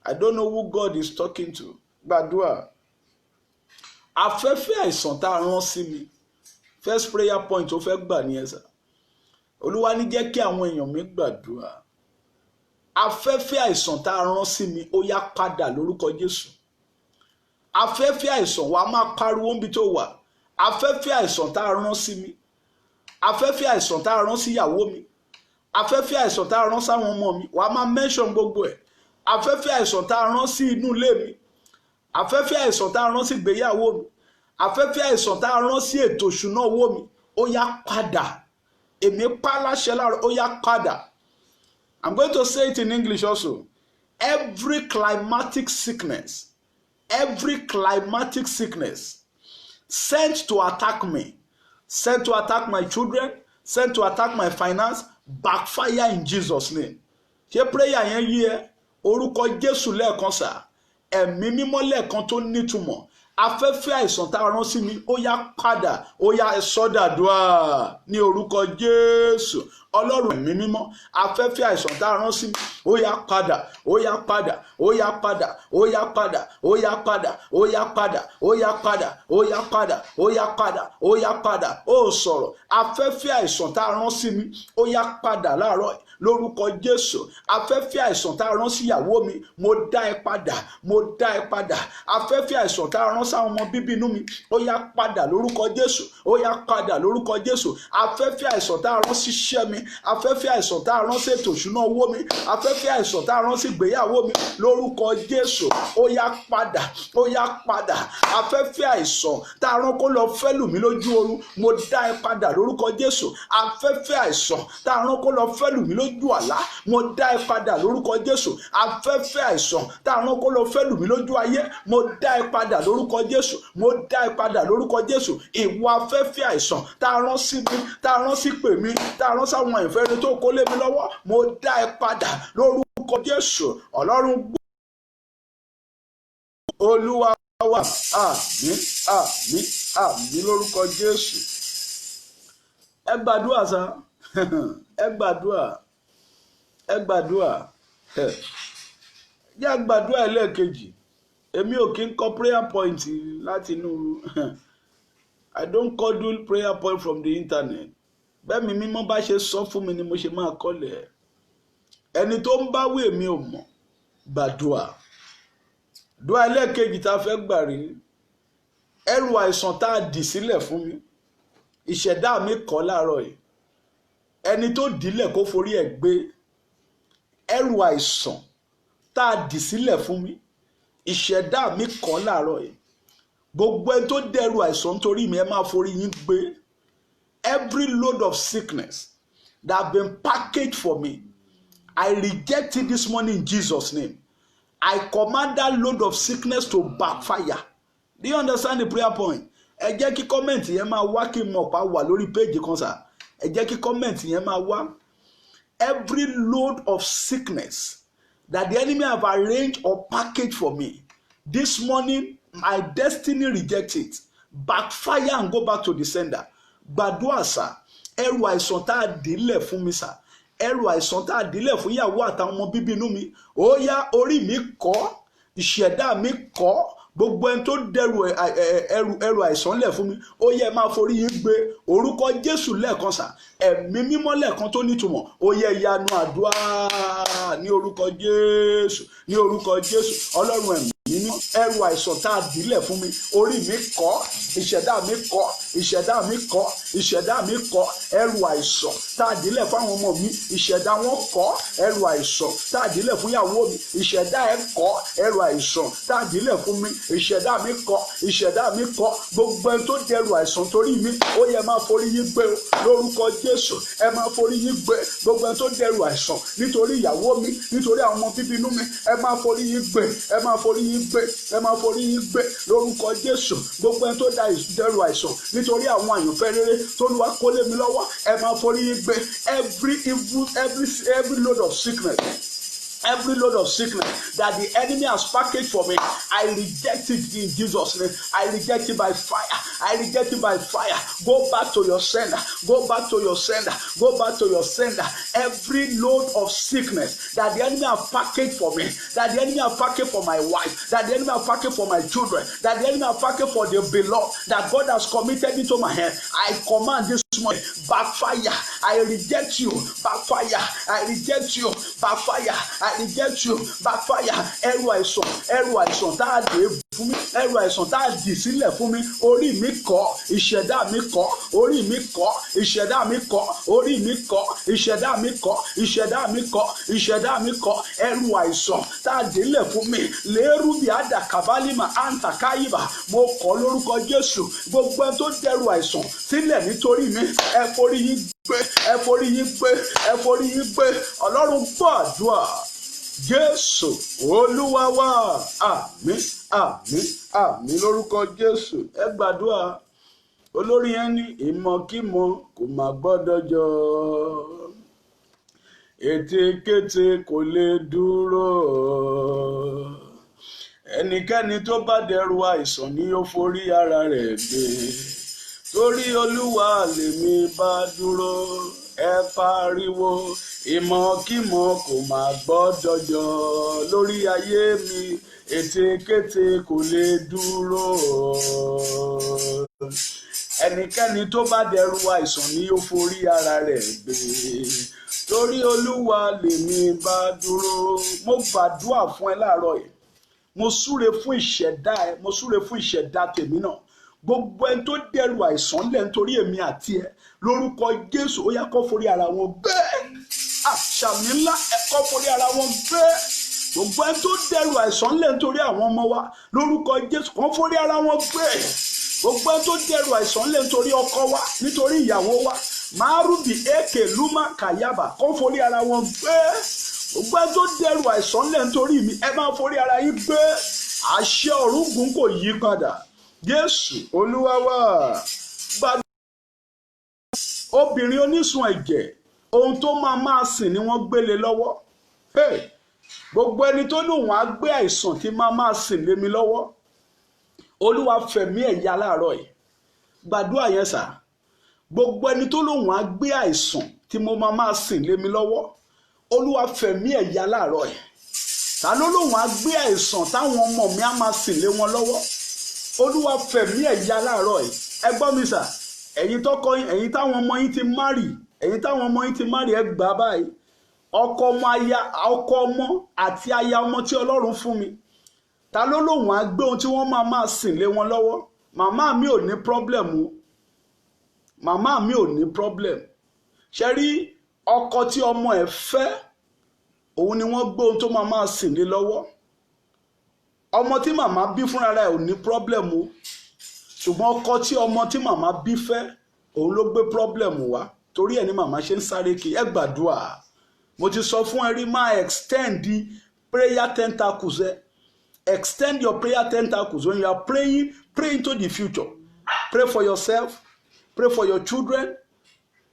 I don't know who God is talking to. Gbàdúrà. Afẹ́fẹ́ àìsàn tá a rán sí mi. First prayer point ó fẹ́ gbà ní ẹ̀sà. Olúwa ní jẹ́ kí àwọn èèyàn mi gbàdúrà. Afẹ́fẹ́ àìsàn tá a rán sí mi ó yá padà lórúkọ Jésù. Afẹ́fẹ́ àìsàn wa máa pariwo níbi tó wà. Afẹ́fẹ́ àìsàn tá a rán sí mi. Afẹ́fẹ́ àìsàn tá a rán sí ìyàwó mi. afẹ́fẹ́ àìsàn tá a rán sáwọn ọmọ mi wàá máa mention gbogbo ẹ̀. Afẹ́fẹ́ àìsàn tá a rán sí inú ilé mi, afẹ́fẹ́ àìsàn tá a rán sí ìgbéyàwó mi, afẹ́fẹ́ àìsàn tá a rán sí ètò ìṣúná owó mi, ó yá padà. Èmi pa láṣẹ láàárọ̀, ó yá padà. I'm going to say it in English also. Every climatic sickness sent to attack me, sent to attack my children, sent to attack my finance, backfire in Jesus' name. Ṣé prayer yẹn yí ẹ? Orúkọ Jésù lẹ́ẹ̀kan sà, ẹ̀mí mímọ́ lẹ́ẹ̀kan tó nítumọ̀. Afẹ́fẹ́ àìsàn tá a rán sí mi, ó yá padà, ó yá sọ́dàdúà ní orúkọ Jésù. Ọlọ́run ẹ̀mí mímọ́, afẹ́fẹ́ àìsàn tá a rán sí mi, ó yá padà, ó yá padà, ó yá padà, ó yá padà, ó yá padà, ó yá padà, ó yá padà, ó yá padà, ó yá padà, ó yá padà. Ó sọ̀rọ̀, afẹ́fẹ́ àìsàn tá a rán sí mi, ó yá padà láàárọ̀ lórúkọ Jésù. Afẹ́fẹ́ àìsàn tá a rán sí ìyàwó mi, mo dá ẹ padà, mo dá ẹ padà. Afẹ́fẹ́ àìsàn tá a rán sáwọn ọmọ bíbí inú mi, ó yá padà lórúkọ Jésù, ó yá padà lórúkọ Jésù. Afẹ́fẹ́ àìsàn tá a rán sí iṣẹ́ mi, afẹ́fẹ́ àìsàn tá a rán sí ètò ìṣúná owó mi, afẹ́fẹ́ àìsàn tá a rán sí ìgbéyàwó mi, lórúkọ Jésù, ó yá padà, ó yá padà. Afẹ́fẹ́ àìsàn tá a rán kó lọ fẹ́ lù mí lójú oorun, mo dá ẹ padà lórúkọ Jésù. Afẹ́fẹ́ àìsàn tá a rán kó lọ fẹ́ lù mí lójú àlá, mo dá ẹ padà lórúkọ Jésù. Afẹ́fẹ́ àìsàn tá a rán kó lọ fẹ́ lù mí lójú ayé, mo dá ẹ padà lórúkọ Jésù, mo dá ẹ padà lórúkọ Jésù. Ìwọ afẹ́fẹ́ àìsàn tá a rán sí mi, tá a rán sí pè mí, tá a rán sáwọn ìfẹ́ rẹ tó kó lé mi lọ́wọ́, mo dá ẹ padà lórúkọ Jésù. Ọlọ́run Olúwa wa, àmín, àmín, àmín lórúkọ Jésù. Ẹ gbàdúrà sá, ẹ gbàdúrà, ẹ gbàdúrà. Yá gbàdúrà ẹlẹ́ẹ̀kejì. Èmi ò kí ń kọ prayer point láti inú I don't call prayer point from the internet. Bẹ́ẹ̀ mi mímọ́ bá ṣe sọ fún mi ni mo ṣe máa kọ́lẹ̀. Ẹni tó ń bá wé mi ò mọ̀, gbàdúrà. Dúà ẹlẹ́ẹ̀kejì tá a fẹ́ gbà rí. Ẹrù àìsàn tá a dì sílẹ̀ fún mi, ìṣẹ̀dá mi kọ́ láàárọ̀ yìí. Ẹni tó dìílẹ̀ kó forí ẹ̀ gbé. Ẹrù àìsàn tá a dì sílẹ̀ fún mi, ìṣẹ̀dá mi kọ́ láàárọ̀ yìí. Gbogbo ẹni tó dẹrù àìsàn nítorí mi, ẹ máa forí yín gbé. Every load of sickness that have been packaged for me, I reject it this morning in Jesus' name. I command that load of sickness to backfire. Do you understand the prayer point? Ẹ jẹ́ kí kọ́mẹ̀ntì yẹn máa wá kí n mọ̀ pa wà lórí péjì kan sà. Ẹ jẹ́ kí kọ́mẹ̀ntì yẹn máa wá. Every load of sickness that the enemy have arranged or packaged for me, this morning my destiny rejects it. Backfire and go back to the sender. Gbàdúrà sà, ẹrù àìsàn tá a dìílẹ̀ fún mi sà, ẹrù àìsàn tá a dìílẹ̀ fún ìyàwó àtàwọn ọmọ bíbí inú mi, ó yá orí mi kọ́, ìṣẹ̀dá mi kọ́. Gbogbo ẹni tó dẹrù ẹrù àìsàn lẹ̀ fún mi, ó yẹ máa forí yín gbé. Orúkọ Jésù lẹ́ẹ̀kan sà, ẹ̀mí mímọ́ lẹ́ẹ̀kan tó nítumọ̀, ó yẹ ìyanu àdúrà ní orúkọ Jésù, ní orúkọ Jésù. Ọlọ́run ẹ̀mí nínú ẹrù àìsàn tá a dìílẹ̀ fún mi, orí mi kọ́, ìṣẹ̀dá mi kọ́, ìṣẹ̀dá mi kọ́, ìṣẹ̀dá mi kọ́. Ẹrù àìsàn tá a dìílẹ̀ fáwọn ọmọ mi, ìṣẹ̀dá wọn kọ́. Ẹrù àìsàn tá a dìílẹ̀ fún ìyàwó mi, ìṣẹ̀dá ẹ kọ́. Ẹrù àìsàn tá a dìílẹ̀ fún mi, ìṣẹ̀dá mi kọ́, ìṣẹ̀dá mi kọ́. Gbogbo ẹni tó dẹrù àìsàn torí mi, ó yẹ máa forí yín gbé lórúkọ Jésù. Ẹ máa forí yín gbé. Gbogbo ẹni tó dẹrù àìsàn nítorí ìyàwó mi, nítorí àwọn ọmọ bíbí inú mi, ẹ máa forí yín gbé, ẹ máa forí yín gbé, ẹ máa forí yín gbé lórúkọ Jésù. Gbogbo ẹni tó dẹrù àìsàn nítorí àwọn àyànfẹ́ rere tó lù wá kólé mi lọ́wọ́, ẹ máa forí yín gbé. Every load of sickness, every load of sickness that the enemy has packaged for me, I reject it in Jesus' name. I reject it by fire. I reject it by fire. Go back to your sender. Go back to your sender. Go back to your sender. Every load of sickness that the enemy has packaged for me, that the enemy has packaged for my wife, that the enemy has packaged for my children, that the enemy has packaged for the beloved, that God has committed into my hand, I command this morning, backfire. I reject you. Backfire. I reject you. Backfire. I reject you by fire. Ẹrù àìsàn tá a dé fún mi, ẹrù àìsàn tá a dì sílẹ̀ fún mi, orí mi kọ́, ìṣẹ̀dá mi kọ́, orí mi kọ́, ìṣẹ̀dá mi kọ́, orí mi kọ́, ìṣẹ̀dá mi kọ́, ìṣẹ̀dá mi kọ́, ìṣẹ̀dá mi kọ́, ẹrù àìsàn tá a dé lẹ̀ fún mi, lérú bí àdà kàbálímà àǹtà káyìbà, mo kọ́ lórúkọ Jésù. Gbogbo ẹni tó dẹrù àìsàn sílẹ̀ nítorí mi, ẹ forí yín gbé, ẹ forí yín gbé, ẹ forí yín gbé. Ọlọ́run gbọ́ àdúrà. Jésù Olúwa wa, àmín àmín àmín lórúkọ Jésù. Ẹ gbàdúrà. Olórí yẹn ní ìmọ̀kímọ̀ kò má gbọ́dọ̀ jọ, ètekéte kò lè dúró. Ẹnikẹ́ni tó bá dẹrù àìsàn ni ó forí ara rẹ̀ gbé. Torí Olúwa lèmi bá dúró. Ẹ pariwo ìmọ̀kímọ̀ kò má gbọ́dọ̀ jọ lórí ayé mi, ètekéte kò lè dúró. Ẹnikẹ́ni tó bá dẹrù àìsàn ni ó forí ara rẹ̀ gbé. Torí Olúwa lèmi bá dúró. Mo gbàdúrà fún ẹ láàárọ̀ yìí. Mo súre fún ìṣẹ̀dá ẹ, mo súre fún ìṣẹ̀dá tèmi náà. Gbogbo ẹni tó dẹrù àìsàn lẹ̀ nítorí èmi àti ẹ, lórúkọ Jésù ó yá kó forí ara wọn gbé. Àṣàmì ńlá ẹ kó forí ara wọn gbé. Gbogbo ẹni tó dẹrù àìsàn lẹ̀ nítorí àwọn ọmọ wa, lórúkọ Jésù kó forí ara wọn gbé. Gbogbo ẹni tó dẹrù àìsàn lẹ̀ nítorí ọkọ wa, nítorí ìyàwó wa, márùbí èkè lúmọ kàyàbà, kó forí ara wọn gbé. Gbogbo ẹni tó dẹrù àìsàn lẹ̀ nítorí mi, ẹ máa forí ara yín gbé. Àṣẹ ọ̀rúngún kò yí padà. Jésù Olúwa wa. Obìnrin onísun ẹ̀jẹ̀, ohun tó máa sìn ni wọ́n gbélé lọ́wọ́. Gbogbo ẹni tó lóun á gbé àìsàn tí máa sìn lé mi lọ́wọ́, Olúwa fẹ̀mí ẹ̀ ya láàárọ̀ yìí. Gbàdúrà yẹn sà. Gbogbo ẹni tó lóun á gbé àìsàn tí mo máa sìn lé mi lọ́wọ́, Olúwa fẹ̀mí ẹ̀ ya láàárọ̀ yìí. Ta ló lóun á gbé àìsàn táwọn ọmọ mi á máa sìn lé wọn lọ́wọ́, Olúwa fẹ̀mí ẹ̀ ya láàárọ̀ yìí. Ẹ gbọ́ mi sà. Ẹ̀yin tọ́kọ yín, ẹ̀yin táwọn ọmọ yín ti márì, ẹ̀yin táwọn ọmọ yín ti márì, ẹ gbà báyìí. Ọkọ ọmọ àti aya ọmọ tí Ọlọ́run fún mi, ta ló lóun á gbé ohun tí wọ́n máa sìn lé wọn lọ́wọ́. Màmá mi ò ní problem o, màmá mi ò ní problem. Ṣé rí ọkọ tí ọmọ ẹ̀ fẹ́, òun ni wọ́n gbé ohun tó máa sìn lé lọ́wọ́. Ọmọ tí màmá bí fúnra rẹ̀ ò ní problem o, ṣùgbọ́n ọkọ tí ọmọ tí màmá bí fẹ́, òun ló gbé problem wá. Torí ẹ̀ ni màmá ṣe ń sáré kiri. Ẹ gbàdúrà. Mo ti sọ fún ẹ rí, máa extend the prayer tentacles ẹ. Extend your prayer tentacles. When you are praying, pray into the future. Pray for yourself, pray for your children.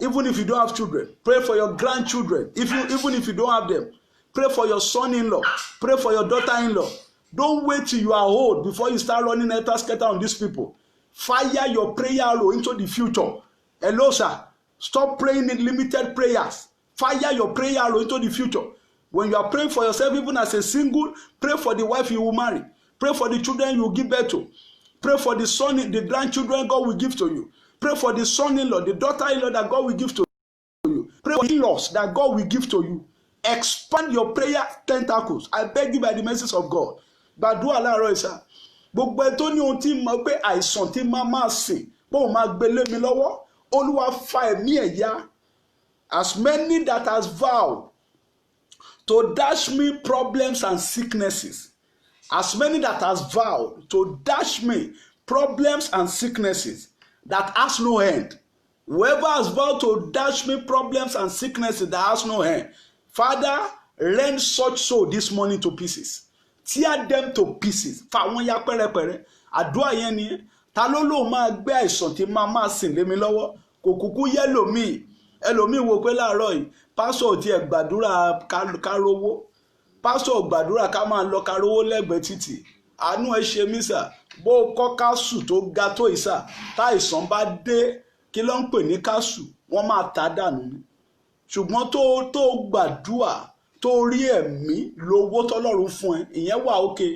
Even if you don't have children, pray for your grandchildren. Even if you don't have them, pray for your son-in-law, pray for your daughter-in-law. Don't wait till you are old before you start running scatter on these people. Fire your prayer arrow into the future. Hello, sir. Stop praying in limited prayers. Fire your prayer arrow into the future. When you are praying for yourself, even as a single, pray for the wife you will marry. Pray for the children you will give birth to. Pray for the son, the grandchildren God will give to you. Pray for the son-in-law, the daughter-in-law that God will give to you. Pray for in-laws that God will give to you. Expand your prayer tentacles. I beg you by the mercies of God. Gbàdúrà láàárọ̀ ìsà. Gbogbo ẹ tó ní ohun tí mọ̀ pé àìsàn tí máa sìn, pé òun máa gbé lé mi lọ́wọ́, Olúwa fa ẹ̀mí ẹ̀ ya. As many that has vowed to dash me problems and sicknesses, as many that has vowed to dash me problems and sicknesses that has no end, whoever has vowed to dash me problems and sicknesses that has no end, Father, rend such soul this morning to pieces. Tear them to pieces. Fa wọn ya pẹ́rẹpẹ̀rẹ. Àdúrà yẹn ni, ta ló lóun máa gbé àìsàn tí máa sìn lé mi lọ́wọ́, kò kúkú yẹ ẹlòmíì wò pé láàárọ̀ yìí pásọ̀ tí ẹ gbàdúrà kárówó, pásọ̀ gbàdúrà ká máa lọ kárówó lẹ́gbẹ̀ẹ́ títì. Àánú ẹ ṣe mí sà. Bó kọ́ kásù tó ga tó ìsà, táìsàn bá dé, kí ló ń pè ní kásù, wọ́n máa tà dànù ni. Ṣùgbọ́n tó gbàdúrà tó rí ẹ̀mí lówó tọ́lọ́run fún ẹ, ìyẹn wà òkè.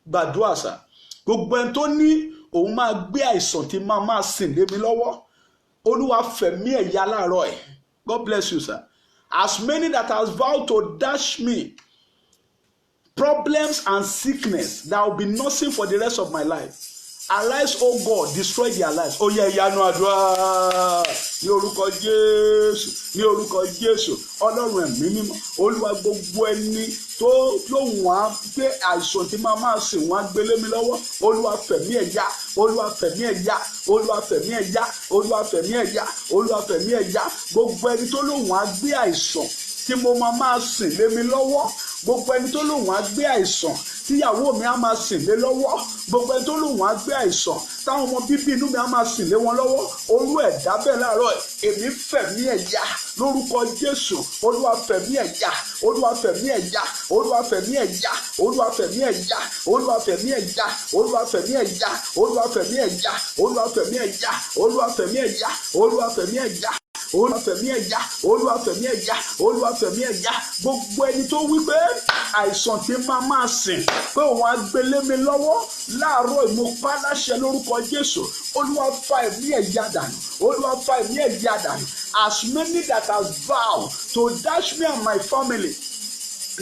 Gbàdúrà sà. Gbogbo ẹni tó ní òun máa gbé àìsàn tí máa sìn lé mi lọ́wọ́, Olúwa fẹ̀mí ẹ̀ ya láàárọ̀ ẹ̀. God bless you, sir. As many that has vowed to dash me problems and sickness that will be nursing for the rest of my life. Arise, oh God, destroy their lives. Oh yeah, ìyanu àdúrà ní orúkọ Jésù, ní orúkọ Jésù. Ọlọ́run ẹ̀mí mímọ́, Olúwa gbogbo ẹni tó lóhùn wá pé àìsàn tí máa sìn wọ́n á gbélé mi lọ́wọ́. Olúwa fẹ̀mí ẹ̀ yá, Olúwa fẹ̀mí ẹ̀ yá, Olúwa fẹ̀mí ẹ̀ yá, Olúwa fẹ̀mí ẹ̀ yá, Olúwa fẹ̀mí ẹ̀ yá. Gbogbo ẹni tó lóhùn wá gbé àìsàn tí mo máa sìn lé mi lọ́wọ́. Gbogbo ẹni tó lóhùn á gbé àìsàn tíyàwó mi á máa sìn lé lọ́wọ́. Gbogbo ẹni tó lóhùn á gbé àìsàn táwọn ọmọ bíbí inú mi á máa sìn lé wọn lọ́wọ́. Olú ẹ̀dá bẹ́ẹ̀ láàárọ̀ èmi fẹ̀mí ẹ̀ yá lórúkọ Jésù. Olúwa fẹ̀mí ẹ̀ yá, Olúwa fẹ̀mí ẹ̀ yá, Olúwa fẹ̀mí ẹ̀ yá, Olúwa fẹ̀mí ẹ̀ yá, Olúwa fẹ̀mí ẹ̀ yá, Olúwa fẹ̀mí ẹ̀ yá, Olúwa fẹ̀mí ẹ̀ yá, Olúwa fẹ̀mí ẹ̀ yá, Olúwa fẹ̀mí ẹ̀ yá, Olúwa fẹ̀mí ẹ̀ yá. Olúwa fẹ̀mí ẹ̀ yá, Olúwa fẹ̀mí ẹ̀ yá, Olúwa fẹ̀mí ẹ̀ yá. Gbogbo ẹni tó wí pé àìsàn tí máa sìn pé òun á gbélé mi lọ́wọ́ láàárọ̀ ìmọ̀pá láṣẹ lórúkọ Jésù. Olúwa fa ẹ̀mí ẹ̀ yá dànù, Olúwa fa ẹ̀mí ẹ̀ yá dànù. As many that have vowed to dash me and my family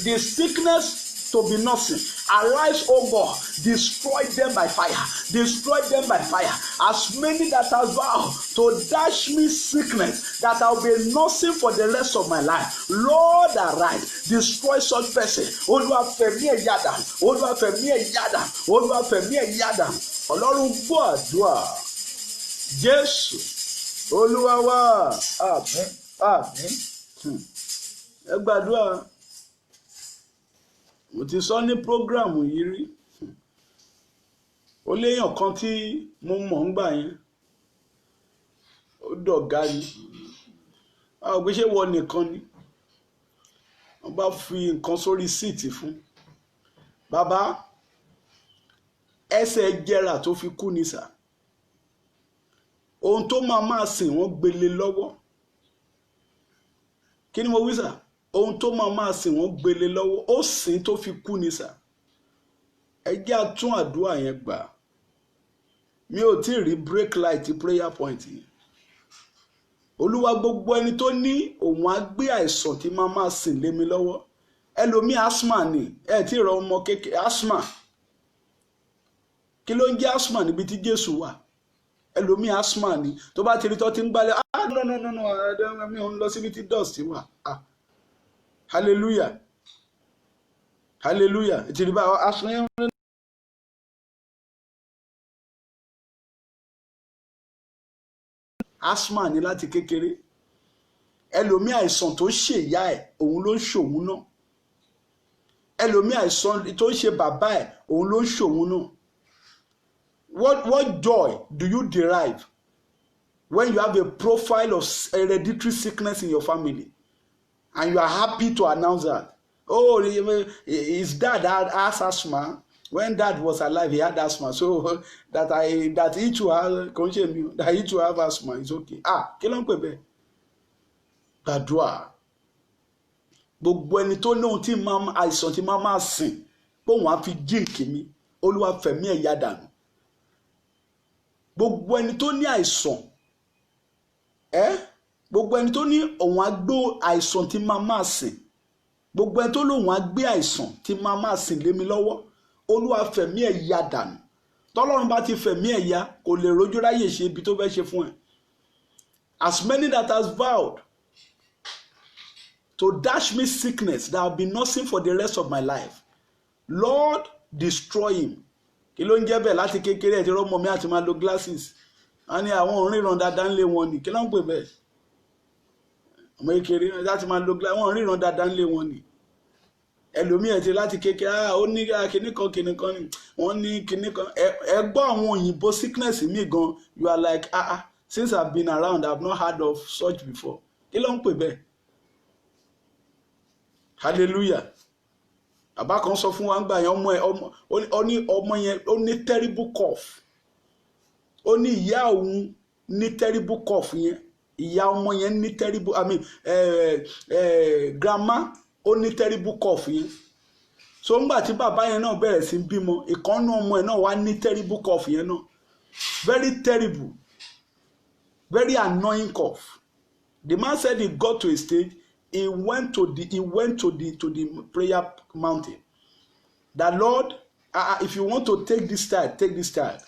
the sickness to be nursing, arise, O God, destroy them by fire, destroy them by fire. As many that have vowed to dash me sickness that I'll be nursing for the rest of my life, Lord, arise, destroy such person. Olúwa fẹ̀mí ẹ̀ yá dànù, Olúwa fẹ̀mí ẹ̀ yá dànù, Olúwa fẹ̀mí ẹ̀ yá dànù. Ọlọ́run gbọ́ àdúrà Jésù Olúwa wa, àmín àmín. Ẹ gbàdúrà. Mo ti sọ ní prógrámù yìí rí. Ó léèyàn kan tí mo mọ̀ ń gbà yẹn. Ó dọ̀gá ni. Àwọn ògbé ṣe wọ nìkan ni. Wọ́n bá fi nǹkan sórí síìtì fún. Bàbá ẹsẹ̀ jẹrà tó fi kú ni sà. Ohun tó máa sìn wọ́n gbélé lọ́wọ́. Kí ni mo wí sà? Ohun tó máa sìn wọ́n gbélé lọ́wọ́. Ó sìn tó fi kú ni sà. Ẹ jẹ́ á tún àdúrà yẹn gbà. Mi ò tí ì rí break light prayer point yìí. Olúwa gbogbo ẹni tó ní òun á gbé àìsàn tí máa sìn lé mi lọ́wọ́. Ẹlòmíì asthma ni. Ẹ tí ì rọ ọmọ kékeré asthma. Kí ló ń jẹ́ asthma níbi tí Jésù wà? Ẹlòmíì asthma ni. Tó bá ti rí tó ti ń gbálẹ̀ no mi ò ń lọ síbi tí dust wà. Hallelujah, hallelujah. Ti rí bá asthma yẹn. Asthma ni láti kékeré. Ẹlòmíì àìsàn tó ṣe ìyá ẹ̀ òun ló ń ṣòun náà. Ẹlòmíì àìsàn tó ṣe bàbá ẹ̀ òun ló ń ṣòun náà. What joy do you derive when you have a profile of hereditary sickness in your family and you are happy to announce that? Oh, his dad has asthma. When dad was alive, he had asthma. So that he too have asthma. It's okay. Kí ló ń pè bẹ́ẹ̀? Gbàdúrà. Gbogbo ẹni tó ní ohun tí àìsàn tí máa sìn pé òun á fi jíǹkì mi, Olúwa fẹ̀mí ẹ̀ yá dànù. Gbogbo ẹni tó ní àìsàn, gbogbo ẹni tó ní òun á gbé àìsàn tí máa sìn, gbogbo ẹni tó lóun á gbé àìsàn tí máa sìn lé mi lọ́wọ́, Olúwa fẹ̀mí ẹ̀ yá dànù. Tọ́lọ́run bá ti fẹ̀mí ẹ̀ yá kò lè rojú ráyè ṣe ibi tó fẹ́ ṣe fún ẹ. As many that has vowed to dash me sickness that I'll be nursing for the rest of my life, Lord, destroy him. Kí ló ń jẹ́ bẹ́ẹ̀ láti kékeré ẹ̀ tí rọ́mọ mi àti máa lo glasses? A ní àwọn òǹríran dáadáa ń lé wọn ni. Kí ló ń pè bẹ́ẹ̀? Ọmọ kékeré láti máa lo glasses, àwọn òǹríran dáadáa ń lé wọn ni. Ẹlòmíì ẹ̀ ti láti kékeré ó ní kinní kan ni wọ́n ní kinní kan. Ẹ gbọ́ àwọn òyìnbó sickness mi gan, you are like since I've been around I've not heard of such before. Kí ló ń pè bẹ́ẹ̀? Hallelujah. Bàbá kan sọ fún wa ńgbà yẹn ọmọ yẹn ó ní terrible cough. Ó ní ìyá òun ní terrible cough yẹn. Ìyá ọmọ yẹn ní terrible grandma ó ní terrible cough yẹn. So ńgbà tí bàbá yẹn náà bẹ̀rẹ̀ sí bímọ, ìkànnú ọmọ ẹ̀ náà wá ní terrible cough yẹn náà. Very terrible, very annoying cough. The man said he got to a stage, he went to the prayer mountain. that Lord, if you want to take this child, take this child.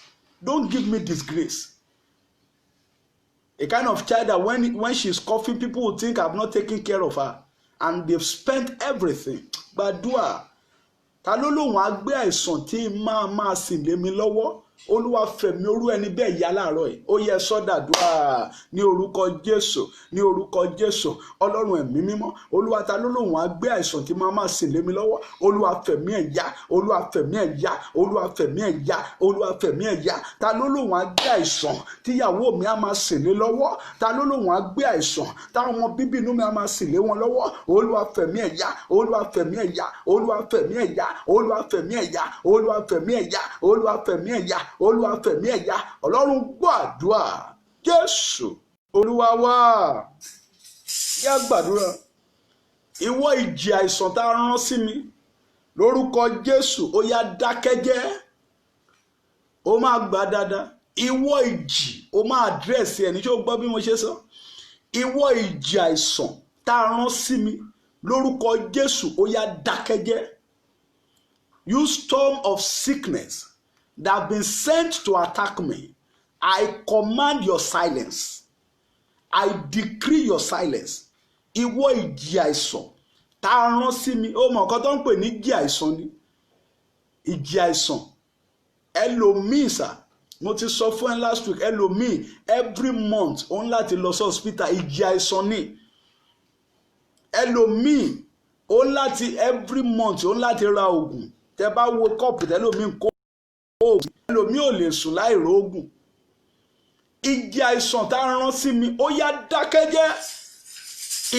Don't give me disgrace. A kind of child that when she's coughing, people will think I've not taken care of her. And they've spent everything. Gbàdúrà, ta ló lóun á gbé àìsàn tí máa sìn lé mi lọ́wọ́? Olúwa fẹ̀mí orú ẹni bẹ́ẹ̀ yá láàárọ̀ yìí. Ó yẹ sọ́dàdúrà ní orúkọ Jésù, ní orúkọ Jésù. Ọlọ́run ẹ̀mí mímọ́. Olúwa ta ló lóun á gbé àìsàn tí máa sìn lé mi lọ́wọ́? Olúwa fẹ̀mí ẹ̀ yá, Olúwa fẹ̀mí ẹ̀ yá, Olúwa fẹ̀mí ẹ̀ yá, Olúwa fẹ̀mí ẹ̀ yá. Ta ló lóun á gbé àìsàn tíyàwó mi á máa sìn lé lọ́wọ́? Ta ló lóun á gbé àìsàn táwọn ọmọ bíbí inú mi á máa sìn lé wọn lọ́wọ́? Olúwa fẹ̀mí ẹ̀ yá, Olúwa fẹ̀mí ẹ̀ yá, Olúwa fẹ̀mí ẹ̀ yá, Olúwa fẹ̀mí ẹ̀ yá, Olúwa fẹ̀mí ẹ̀ yá, Olúwa fẹ̀mí ẹ̀ yá, Olúwa fẹ̀mí ẹ̀ yá. Ọlọ́run gbọ́ àdúrà. Jésù Olúwa wá. Yá gbàdúrà. Ìwọ ìjì àìsàn tá a rán sí mi lórúkọ Jésù, ó yá dákẹ́jẹ́. Ó máa gbà dáadáa. Ìwọ ìjì, ó máa àdírẹ́sì ẹni tí ó gbọ́ bí mo ṣe sọ. Ìwọ ìjì àìsàn tá a rán sí mi lórúkọ Jésù, ó yá dákẹ́jẹ́. You storm of sickness that have been sent to attack me, I command your silence. I decree your silence. Ìwọ ìjì àìsàn tá a rán sí mi, ó mọ nǹkan tó ń pè ní ìjì àìsàn ni. Ìjì àìsàn. Ẹlòmíì sà, mo ti sọ fún ẹ last week, ẹlòmíì every month ó ń láti lọ sí hospital, ìjì àìsàn ni. Ẹlòmíì ó ń láti every month ó ń láti ra oògùn. Tẹ bá wo kọ́ọ̀pù tẹ́lòmíì ń kó oògùn, ẹlòmíì ò lè sùn láì ro oògùn. Ìjì àìsàn tá a rán sí mi, ó yá dákẹ́jẹ́.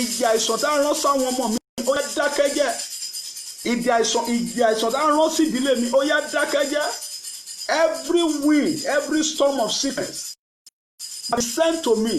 Ìjì àìsàn tá a rán sáwọn ọmọ mi, ó yá dákẹ́jẹ́. Ìjì àìsàn tá a rán sí ìdílé mi, ó yá dákẹ́jẹ́. Every wind, every storm of sickness be sent to me,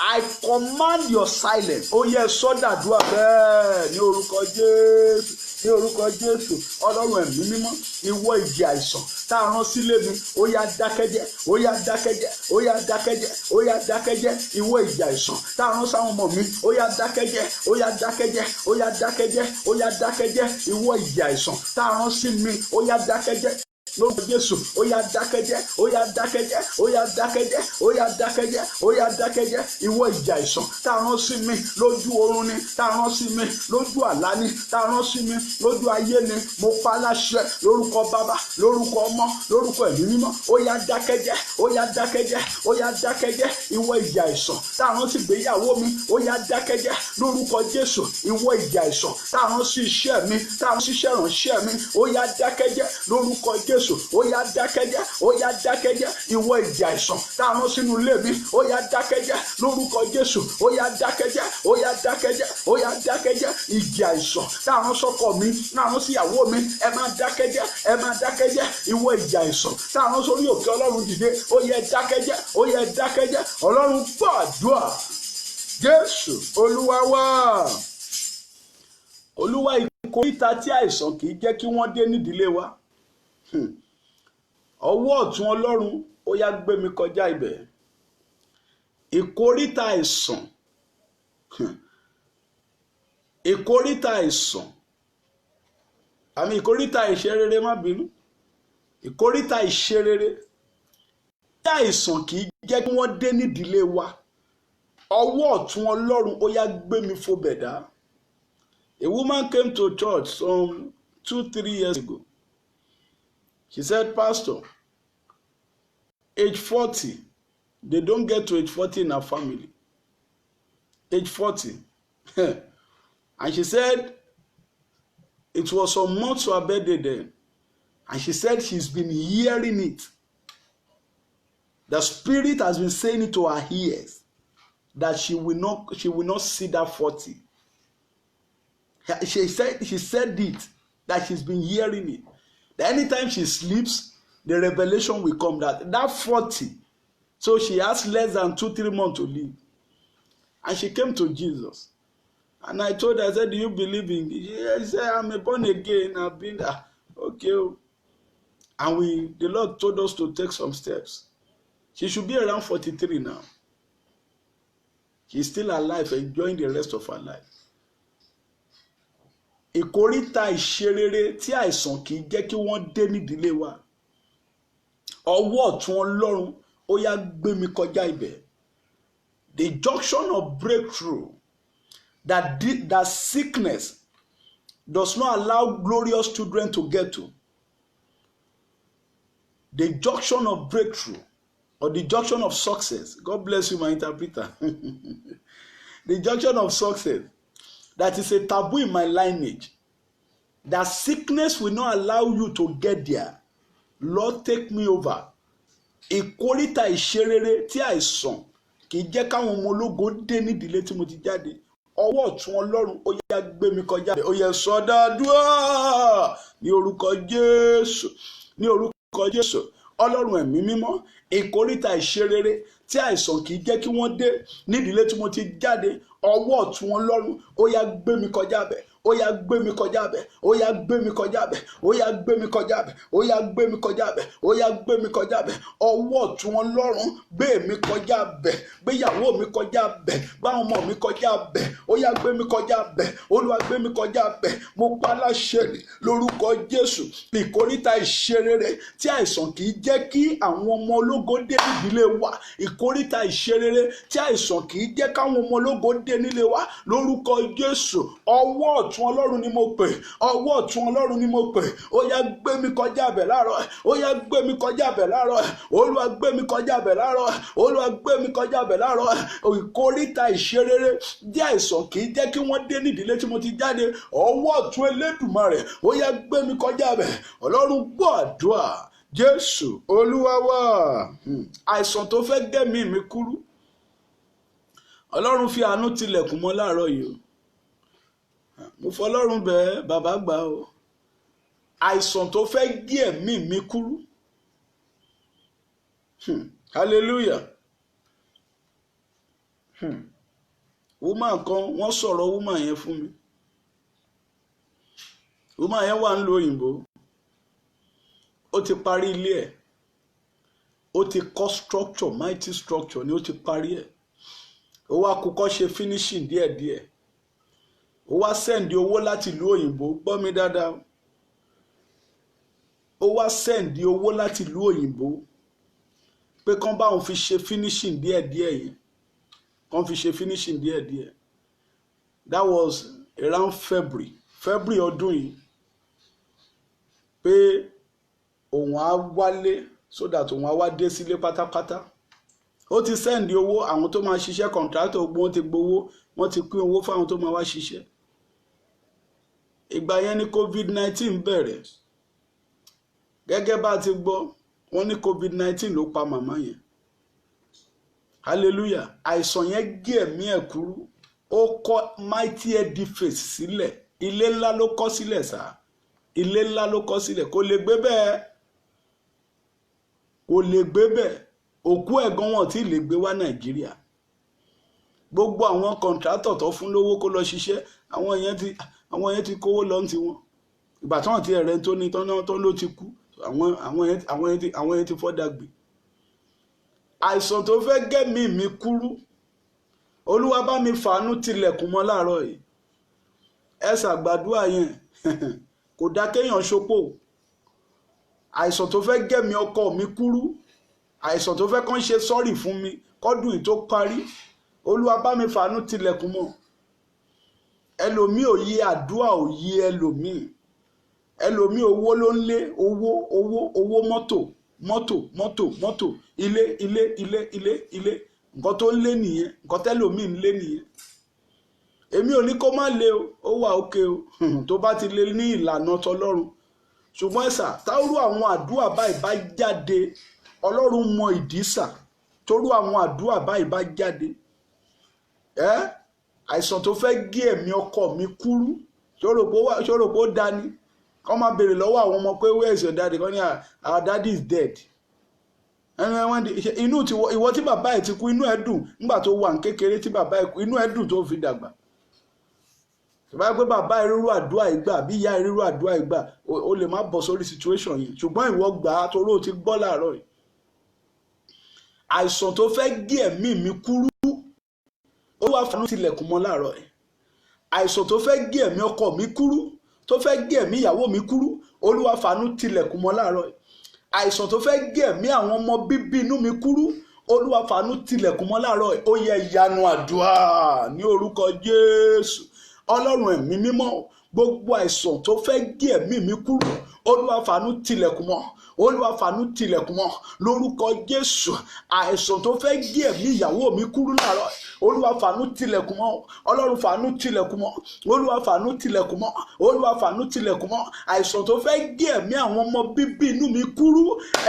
I command your silence. Ó yẹ sọ́dàdúrà bẹ́ẹ̀ ní orúkọ Jésù, ní orúkọ Jésù. Ọlọ́run ẹ̀mí mímọ́, ìwọ ìjì àìsàn tá a rán sílé mi, ó yá dákẹ́jẹ́, ó yá dákẹ́jẹ́, ó yá dákẹ́jẹ́, ó yá dákẹ́jẹ́. Ìwọ ìjì àìsàn tá a rán sáwọn ọmọ mi, ó yá dákẹ́jẹ́, ó yá dákẹ́jẹ́, ó yá dákẹ́jẹ́, ó yá dákẹ́jẹ́. Ìwọ ìjì àìsàn tá a rán sí mi, ó yá dákẹ́jẹ́. Lórúkọ Jésù, ó yá dákẹ́jẹ́, ó yá dákẹ́jẹ́, ó yá dákẹ́jẹ́, ó yá dákẹ́jẹ́, ó yá dákẹ́jẹ́. Ìwọ ìjì àìsàn tá a rán sí mi lójú oorun ni, tá a rán sí mi lójú àlá ni, tá a rán sí mi lójú ayé ni, mo pa láṣẹ lórúkọ Bàbá, lórúkọ Ọmọ, lórúkọ Ẹ̀mí Mímọ́. Ó yá dákẹ́jẹ́, ó yá dákẹ́jẹ́, ó yá dákẹ́jẹ́. Ìwọ ìjì àìsàn tá a rán sí ìgbéyàwó mi, ó yá dákẹ́jẹ́ lórúkọ Jésù. Ìwọ ìjì àìsàn tá a rán sí iṣẹ́ mi, tá a rán sí iṣẹ́ ìránṣẹ́ mi, ó yá dákẹ́jẹ́ lórúkọ Jésù. Ó yá dákẹ́jẹ́, ó yá dákẹ́jẹ́. Ìwọ ìjì àìsàn tá a rán sínú ilé mi, ó yá dákẹ́jẹ́ lórúkọ Jésù. Ó yá dákẹ́jẹ́, ó yá dákẹ́jẹ́, ó yá dákẹ́jẹ́. Ìjì àìsàn tá a rán sọ́kọ mi, tá a rán sí ìyàwó mi, ẹ máa dákẹ́jẹ́, ẹ máa dákẹ́jẹ́. Ìwọ ìjì àìsàn tá a rán sórí òkè Ọlọ́run dìde, ó yẹ dákẹ́jẹ́, ó yẹ dákẹ́jẹ́. Ọlọ́run gbọ́ àdúrà. Jésù Olúwa wá. Olúwa, ìkóríta tí àìsàn kì í jẹ́ kí wọ́n dé nídìílé wa. Ọwọ́ ọ̀tún Ọlọ́run, ó yá gbé mi kọjá ibẹ̀. Ìkóríta àìsàn, ìkóríta àìsàn, àmì ìkóríta ìṣerere, má bínú, ìkóríta ìṣerere tí àìsàn kì í jẹ́ kí wọ́n dé nídìílé wa. Ọwọ́ ọ̀tún Ọlọ́run, ó yá gbé mi fò bẹ̀dá. A woman came to church some 2-3 years ago. She said, Pastor, age 40, they don't get to age 40 in her family. Age 40. And she said, it was some months to her birthday then. And she said she's been hearing it. The Spirit has been saying it to her ears that she will not see that 40. She said it, that she's been hearing it. That anytime she sleeps, the revelation will come that 40. So she has less than 2-3 months to live. And she came to Jesus. And I told her, I said, do you believe in it? She said, I'm born again. I've been there. Okay. And the Lord told us to take some steps. She should be around 43 now. She's still alive, enjoying the rest of her life. ìkóríta ìṣerere tí àìsàn kì í jẹ́ kí wọ́n dé nídìílé wa. Ọwọ́ ọ̀tún Ọlọ́run ó yá gbé mi kọjá ibẹ̀. The junction of breakthrough that sickness does not allow glorious children to get to. The junction of breakthrough or the junction of success. God bless you, my interpreter. The junction of success that is a taboo in my lineage. That sickness will not allow you to get there. Lord, take me over. Ìkóríta ìṣerere tí àìsàn kì í jẹ́ káwọn ọmọ ológo dé nídìílé tí mo ti jáde. Ọwọ́ ọ̀tún Ọlọ́run ó yá gbé mi kọjá. Ó yẹ sọdádúrà ní orúkọ Jésù. Ní orúkọ Jésù. Ọlọ́run ẹ̀mí mímọ́. Ìkóríta ìṣerere tí àìsàn kì í jẹ́ kí wọ́n dé nídìílé tí mo ti jáde. Ọwọ́ ọ̀tún Ọlọ́run ó yá gbé mi kọjá bẹ̀. Ó yá gbé mi kọjá bẹ̀. Ó yá gbé mi kọjá bẹ̀. Ó yá gbé mi kọjá bẹ̀. Ó yá gbé mi kọjá bẹ̀. Ó yá gbé mi kọjá bẹ̀. Ọwọ́ ọ̀tún Ọlọ́run gbé mi kọjá bẹ̀. Gbé ìyàwó mi kọjá bẹ̀. Gbá ọmọ mi kọjá bẹ̀. Ó yá gbé mi kọjá bẹ̀. Olúwa gbé mi kọjá bẹ̀. Mo pa láṣẹ ní lórúkọ Jésù. Ìkóríta ìṣerere tí àìsàn kì í jẹ́ kí àwọn ọmọ ológo dé nídìílé wa. Ìkóríta ìṣerere tí àìsàn kì í jẹ́ káwọn ọmọ ológo dé nílé wa. Lórúkọ Jésù. Ọwọ́ ọ̀tún Ọlọ́run ni mo pè. Ọwọ́ ọ̀tún Ọlọ́run ni mo pè. Ó yá gbé mi kọjá bẹ̀ láàárọ̀. Ó yá gbé mi kọjá bẹ̀ láàárọ̀. Olúwa gbé mi kọjá bẹ̀ láàárọ̀. Olúwa gbé mi kọjá bẹ̀ láàárọ̀. Ìkóríta ìṣerere tí àìsàn kì í jẹ́ kí wọ́n dé nídìílé tí mo ti jáde. Ọwọ́ ọ̀tún Elédùmarè ó yá gbé mi kọjá bẹ̀. Ọlọ́run gbọ́ àdúrà. Jésù Olúwa wa. Àìsàn tó fẹ́ gẹ̀mí mi kúrú. Ọlọ́run fi àánú tilẹ̀kùn mọ́ láàárọ̀ yìí o. Mo fọlọ́run bẹ̀ bàbá gbà o. Àìsàn tó fẹ́ gé ẹ̀mí mi kúrú. Hallelujah. Woman kan wọ́n sọ̀rọ̀ woman yẹn fún mi. Woman yẹn wà ń lo òyìnbó. Ó ti parí ilé ẹ̀. Ó ti kọ́ structure, mighty structure ni ó ti parí ẹ̀. Ó wá kúkọ́ ṣe finishing díẹ̀díẹ̀. Ó wá sẹ́ndì owó láti ìlú òyìnbó. Gbọ́ mi dáadáa. Ó wá sẹ́ndì owó láti ìlú òyìnbó pé kán bá òun fi ṣe finishing díẹ̀díẹ̀ yẹn. Kán fi ṣe finishing díẹ̀díẹ̀. That was around February ọdún yìí. Pé òun á wálé so that òun á wá dé sílé pátápátá. Ó ti sẹ́ndì owó. Àwọn tó máa ṣiṣẹ́ contractor gbogbo wọn ti gbowó. Wọ́n ti pín owó fáwọn tó máa wá ṣiṣẹ́. Ìgbà yẹn ni COVID-19 bẹ̀rẹ̀. Gẹ́gẹ́ bá ti gbọ́, wọ́n ní COVID-19 ló pa màmá yẹn. Hallelujah. Àìsàn yẹn gé ẹ̀mí ẹ̀ kúrú. Ó kọ́ mighty edifice sílẹ̀. Ilé ńlá ló kọ́ sílẹ̀ sá. Ilé ńlá ló kọ́ sílẹ̀. Kò lè gbé bẹ́ẹ̀. Kò lè gbé bẹ́ẹ̀. Òkú ẹ̀gán wọn tí lè gbé wá Nàìjíríà. Gbogbo àwọn contractor tó fún lówó kó lọ ṣiṣẹ́. Àwọn yẹn ti kówó lọ ní tiwọn. Ìgbà tí wọ́n ti ẹ̀rẹ́ tó ní tán ló ti kú. Àwọn yẹn ti fọ́dà gbé. Àìsàn tó fẹ́ gẹ̀mí mi kúrú. Olúwa bá mi fàánú tilẹ̀kùn mọ́ láàárọ̀ yìí. Ẹ ṣàgbàdúrà yẹn. Kò dá kéèyàn ṣopó. Àìsàn tó fẹ́ gẹ̀mí ọkọ mi kúrú. Àìsàn tó fẹ́ kán ṣe sọ́rì fún mi kọ́dún yìí tó parí. Olúwa bá mi fàánú tilẹ̀kùn mọ́. Ẹlòmíì òye àdúrà òye ẹlòmíì. Ẹlòmíì owó ló ń lé. Owó mọ́tò ilé. Nǹkan tó ń lé nìyẹn. Nǹkan tẹ́lòmíì ń lé nìyẹn. Èmi ò ní kó má lé o. Ó wà òkè o. Tó bá ti lé ní ìlànà tọlọ́run. Ṣùgbọ́n ẹ̀sà táwọn àwọn àdúrà báyìí bá jáde. Ọlọ́run mọ ìdí sà. Torú àwọn àdúrà báyìí bá jáde. Àìsàn tó fẹ́ gé ẹ̀mí ọkọ mi kúrú. Ṣòro pé ó dání. Kọ́ máa béèrè lọ́wọ́ àwọn ọmọ pé where is your daddy? Kọ́ ní our daddy is dead. Inú ìwọ tí bàbá ẹ̀ ti kú inú ẹ̀ dùn nígbà tó wà ní kékeré tí bàbá ẹ̀ kú inú ẹ̀ dùn tó fi dàgbà. Tó bá yẹ pé bàbá ẹ̀ rírú àdúrà ìgbà bí ìyá ẹ̀ rírú àdúrà ìgbà o lè má bọ̀ sórí situation yẹn. Ṣùgbọ́n ìwọ gbà á torí o ti gbọ́ láàárọ̀ yìí. Àìsàn tó fẹ́ gé ẹ̀mí mi kúrú. Ó wá fàánú tilẹ̀kùn mọ́ láàárọ̀ yìí. Àìsàn tó fẹ́ gé ẹ̀mí ọkọ mi kúrú. tó fẹ́ gé ẹ̀mí ìyàwó mi kúrú olúwa fàánú tilẹ̀kùn mọ́ láàárọ̀. Àìsàn tó fẹ́ gé ẹ̀mí àwọn ọmọ bíbí inú mi kúrú olúwa fàánú tilẹ̀kùn mọ́ láàárọ̀. Ó yẹ ìyanu àdúrà ní orúkọ Jésù. Ọlọ́run ẹ̀mí mímọ́, gbogbo àìsàn tó fẹ́ gé ẹ̀mí mi kúrú olúwa fàánú tilẹ̀kùn mọ́, olúwa fàánú tilẹ̀kùn mọ́ lórúkọ Jésù. Àìsàn tó fẹ́ gé ẹ̀mí ìyàwó mi kúrú láàárọ̀ olúwa fàánú tilẹ̀kùn mọ́, ọlọ́run fàánú tilẹ̀kùn mọ́, olúwa fàánú tilẹ̀kùn mọ́, olúwa fàánú tilẹ̀kùn mọ́. Àìsàn tó fẹ́ gé ẹ̀mí àwọn ọmọ bíbí inú mi kúrú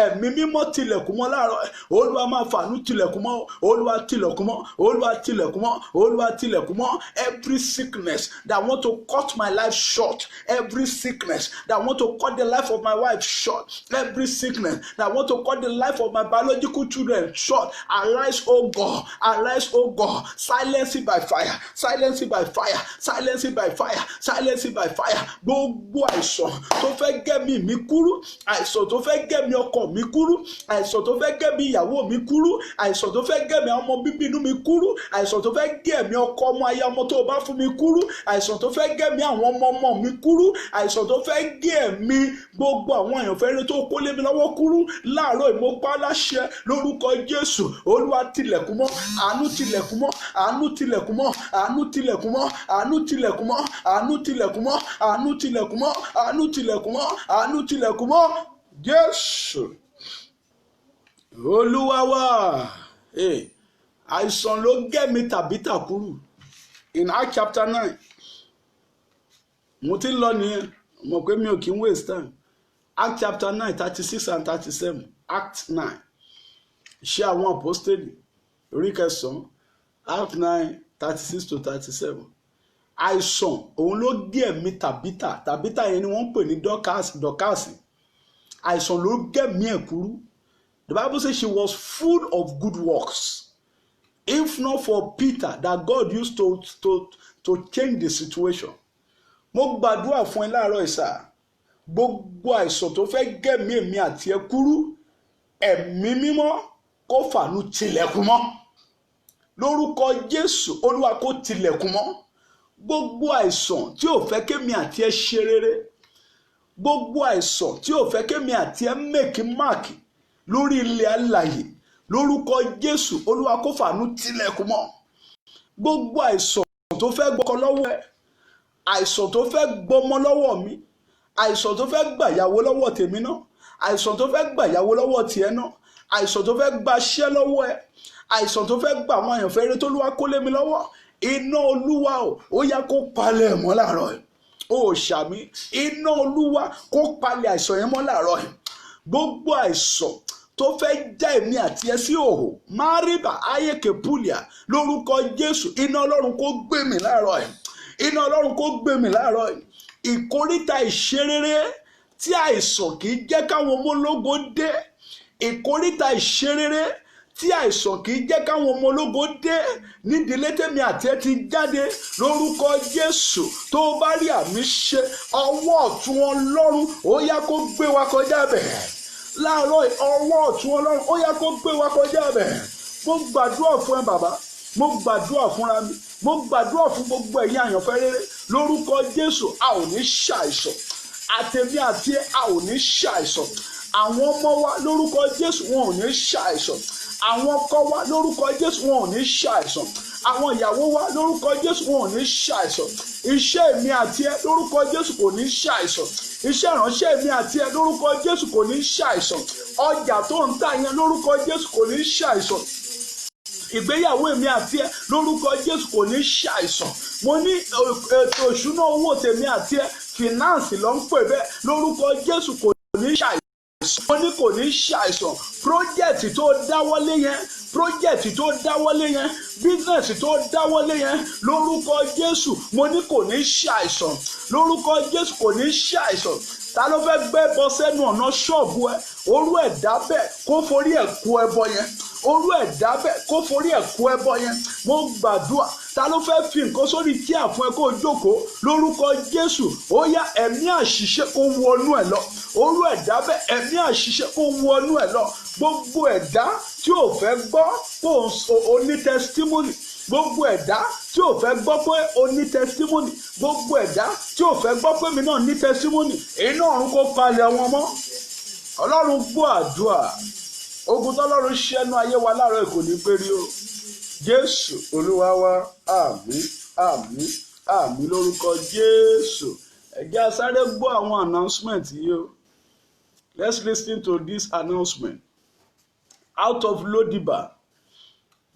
ẹ̀mí mímọ́ tilẹ̀kùn mọ́ láàárọ̀. Olúwa máa fàánú tilẹ̀kùn mọ́, olúwa tilẹ̀kùn mọ́, olúwa tilẹ̀kùn mọ́, olúwa tilẹ̀kùn mọ́. Every sickness that want to cut my life short, every sickness that want to cut the life of my wife short, every sickness that want to cut the life of my biological children short, arise, oh God, arise, oh God. Silence it by fire, silence it by fire, silence it by fire, silence it by fire. Gbogbo àìsàn tó fẹ́ gẹ́mi mi kúrú, àìsàn tó fẹ́ gẹ́mi ọkọ mi kúrú, àìsàn tó fẹ́ gẹ́mi ìyàwó mi kúrú, àìsàn tó fẹ́ gẹ́mi ọmọ bíbí inú mi kúrú, àìsàn tó fẹ́ gẹ́mi ọkọ ọmọ aya ọmọ tó bá fún mi kúrú, àìsàn tó fẹ́ gẹ́mi àwọn ọmọ mi kúrú, àìsàn tó fẹ́ gẹ́mi gbogbo àwọn àyànfẹ́rẹ́ tó kó lé mi lọ́wọ́ kúrú. Láàárọ̀ ìmọ̀pá láṣẹ lórúkọ Jésù. Olúwa tilẹ̀kùn mọ́, àánú tilẹ̀kùn mọ́, àánú tilẹ̀kùn mọ́, àánú tilẹ̀kùn mọ́, àánú tilẹ̀kùn mọ́, àánú tilẹ̀kùn mọ́, àánú tilẹ̀kùn mọ́, àánú tilẹ̀kùn mọ́, àánú tilẹ̀kùn mọ́. Jésù Olúwa wa. Àìsàn ló gẹ́mi Tàbítà kúrú. In Acts chapter 9 mo ti lọ nìyẹn, mọ̀ pé mi ò kí ń waste time. Acts chapter 9 36 and 37. Act 9 Iṣẹ́ àwọn Àpọ́stélì orí kẹsàn-án, Act 9 36 to 37. Àìsàn òun ló gé ẹ̀mí Tàbítà. Tàbítà yẹn ni wọ́n ń pè ní Dọ́kásì. Àìsàn ló gẹ́mí ẹ̀ kúrú. The Bible says she was full of good works. If not for Peter that God used to change the situation. Mo gbàdúrà fún ẹ láàárọ̀ ìsà. Gbogbo àìsàn tó fẹ́ gẹ́mí èmi àti ẹ kúrú, ẹ̀mí mímọ́ kó fàánú tilẹ̀kùn mọ́. Lórúkọ Jésù olúwa kó tilẹ̀kùn mọ́. Gbogbo àìsàn tí ò fẹ́ kémi àti ẹ ṣe rere, gbogbo àìsàn tí ò fẹ́ kémi àti ẹ make mark lórí ilẹ̀ alààyè, lórúkọ Jésù olúwa kó fàánú tilẹ̀kùn mọ́. Gbogbo àìsàn tó fẹ́ gbọ́kọ lọ́wọ́ ẹ, àìsàn tó fẹ́ gbọ́mọ lọ́wọ́ mi, àìsàn tó fẹ́ gbàyàwó lọ́wọ́ tèmi náà, àìsàn tó fẹ́ gbàyàwó lọ́wọ́ tiẹ̀ náà, àìsàn tó fẹ́ gbaṣẹ́ lọ́wọ́ ẹ, àìsàn tó fẹ́ gba àwọn àyànfẹ́rẹ́ tó lúwa kó lé mi lọ́wọ́, iná olúwa ó yá kó palẹ̀ mọ́ láàárọ̀ ẹ̀. Ó ṣàmì, iná olúwa kó palẹ̀ àìsàn yẹn mọ́ láàárọ̀ ẹ̀. Gbogbo àìsàn tó fẹ́ já èmi àti ẹ sí òhò, máríbà ayéke púlìà, lórúkọ Jésù iná ọlọ́run kó gbé mi láàárọ̀ ẹ̀. Iná ọlọ́run kó gbé mi láàárọ̀ ẹ̀. Ìkóríta ìṣerere tí àìsàn kì í jẹ́ káwọn ọmọ ológo dé, ìkóríta ìṣerere tí àìsàn kì í jẹ́ káwọn ọmọ ológo dé nídìílé tèmi àti ẹ ti jáde, lórúkọ Jésù. Tó bá rí àmì ṣe, ọwọ́ ọ̀tún Ọlọ́run ó yá kó gbé wa kọjá bẹ̀. Láàárọ̀ ọwọ́ ọ̀tún Ọlọ́run ó yá kó gbé wa kọjá bẹ̀. Mo gbàdúrà fún ẹ bàbá, mo gbàdúrà fúnra mi, mo gbàdúrà fún gbogbo ẹ̀yin àyànfẹ́ rere, lórúkọ Jésù. A ò ní ṣàìsàn, àtẹ̀mí àti a ò ní ṣàìsàn. Àwọn ọmọ wa lórúkọ Jésù wọn ò ní ṣàìsàn. Àwọn ọkọ wa lórúkọ Jésù wọn ò ní ṣàìsàn. Àwọn ìyàwó wa lórúkọ Jésù wọn ò ní ṣàìsàn. Iṣẹ́ mi àti ẹ lórúkọ Jésù kò ní ṣàìsàn. Iṣẹ́ ìránṣẹ́ mi àti ẹ lórúkọ Jésù kò ní ṣàìsàn. Ọjà tó ń tà yẹn lórúkọ Jésù kò ní ṣàìsàn. Ìgbéyàwó èmi àti ẹ lórúkọ Jésù kò ní ṣàìsàn. Mo ní ètò ìṣúná owó tèmi àti ẹ, finance ló ń pè bẹ́ẹ̀, lórúkọ Jésù kò ní ṣàìsàn. Mo ní kò ní ṣàìsàn. Project tó dáwọ́lé yẹn, project tó dáwọ́lé yẹn, business tó dáwọ́lé yẹn, lórúkọ Jésù mo ní kò ní ṣàìsàn. Lórúkọ Jésù kò ní ṣàìsàn. Ta ló fẹ́ gbé ẹbọ sẹ́nu ọ̀nà ṣọ́ọ̀bù ẹ? Orú ẹ̀dá bẹ́ẹ̀ kó forí ẹ̀ kó ẹbọ yẹn. Orú ẹ̀dá bẹ́ẹ̀ kó forí ẹ̀ kó ẹbọ yẹn. Mo gbàdúrà, ta ló fẹ́ fi nǹkan sórí tí àfún ẹ kó jókòó? Lórúkọ Jésù ó yá ẹ̀mí àṣìṣe kó wọnú ẹ lọ. Orú ẹ̀dá bẹ́ẹ̀ ẹ̀mí àṣìṣe kó wọnú ẹ lọ. Gbogbo ẹ̀dá tí ò fẹ́ gbọ́ kó o ní testimony gbogbo ẹ̀dá tí ò fẹ́ gbọ́ pé o ní testimony, gbogbo ẹ̀dá tí ò fẹ́ gbọ́ pé mi náà ní testimony, iná ọ̀run kó palẹ̀ wọn mọ́. Ọlọ́run gbọ́ àdúrà, ogun tọ́lọ́run ṣẹ́nu ayé wa láàárọ̀ kò ní pé rí o. Jésù Olúwa wa, àmín àmín àmín lórúkọ Jésù. Ẹ jẹ́ a sáré gbọ́ àwọn announcement yìí o. Let's listen to this announcement. Out of Lodiba,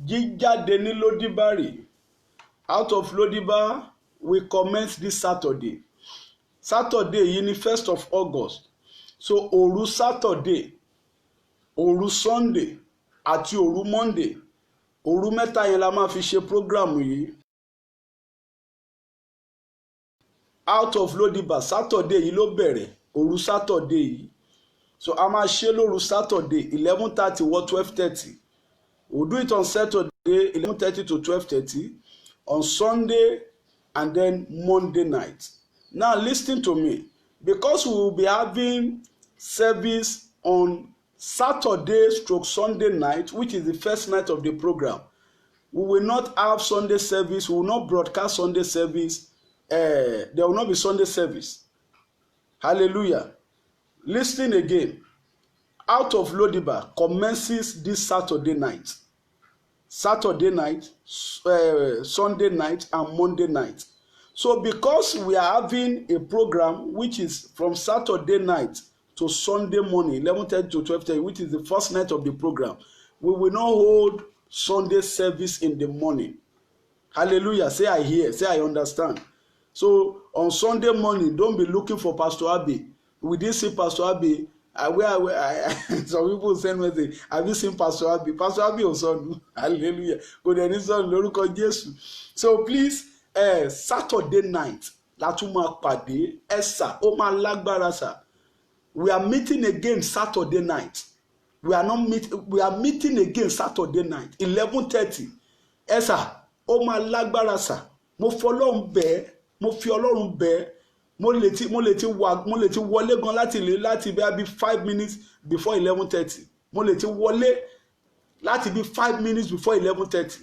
jíjáde ní Lodibari. Out of Lodiba, we commence this Saturday. Saturday yìí ni 1st of August. So òru Saturday, òru Sunday àti òru Monday, òru mẹ́ta yẹn la máa fi ṣe program yìí. Out of Lodiba, Saturday yìí ló bẹ̀rẹ̀, òru Saturday yìí. So a máa ṣe lóru Saturday 11:30 wọ 12:30. We'll do it on Saturday 11:30 to 12:30, on Sunday and then Monday night. Now listen to me, because we will be having service on Saturday/Sunday night, which is the first night of the program. We will not have Sunday service. We will not broadcast Sunday service. There will not be Sunday service. Hallelujah. Listen again. Out of Lodiba commences this Saturday night. Saturday night, Sunday night, and Monday night. So because we are having a program which is from Saturday night to Sunday morning, 11:30 to 12:30, which is the first night of the program, we will not hold Sunday service in the morning. Hallelujah. Say I hear. Say I understand. So on Sunday morning, don't be looking for Pastor Abi. We didn't see Pastor Abi. Some people send message, have you seen Pastor Abi? Pastor Abi also. Hallelujah. Go there, lórúkọ Jésù. So please, Saturday night, látúmọ̀ pàdé, ẹ̀sà, ó máa lágbára sà. We are meeting again Saturday night. We are meeting again Saturday night, 11:30. Ẹ̀sà, ó máa lágbára sà. Mo fọlọ́run bẹ́ẹ̀, mo fi Ọlọ́run bẹ́ẹ̀. Mo lè ti wọlé gan láti bí 5 minutes before 11:30. Mo lè ti wọlé láti bí 5 minutes before 11:30.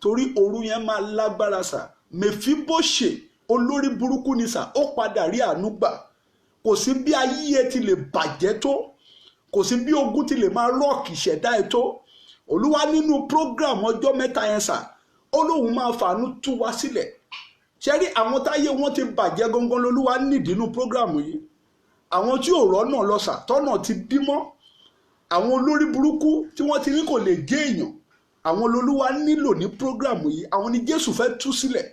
Torí òru yẹn máa lágbára sà. Mèfíbóṣè olórí burúkú ni sà, ó padà rí àánú gbà. Kò sí bí ayé ti lè bàjẹ́ tó, kò sí bí ogun ti lè máa rọ́ọ̀kì ìṣẹ̀dá ẹ̀ tó. Olúwa nínú program ọjọ́ mẹ́ta yẹn sà, ó lóun máa fàánú tú wa sílẹ̀. Ṣẹ́rí àwọn táyé wọ́n ti bàjẹ́ gangan lolúwa nídìínú prógrámù yìí. Àwọn tí ò rọ́nà lọ́sà tọ́nà ti dímọ́, àwọn olórí burúkú tí wọ́n ti ní kò lè gé èèyàn, àwọn lolúwa nílò ní prógrámù yìí. Àwọn ni Jésù fẹ́ tú sílẹ̀.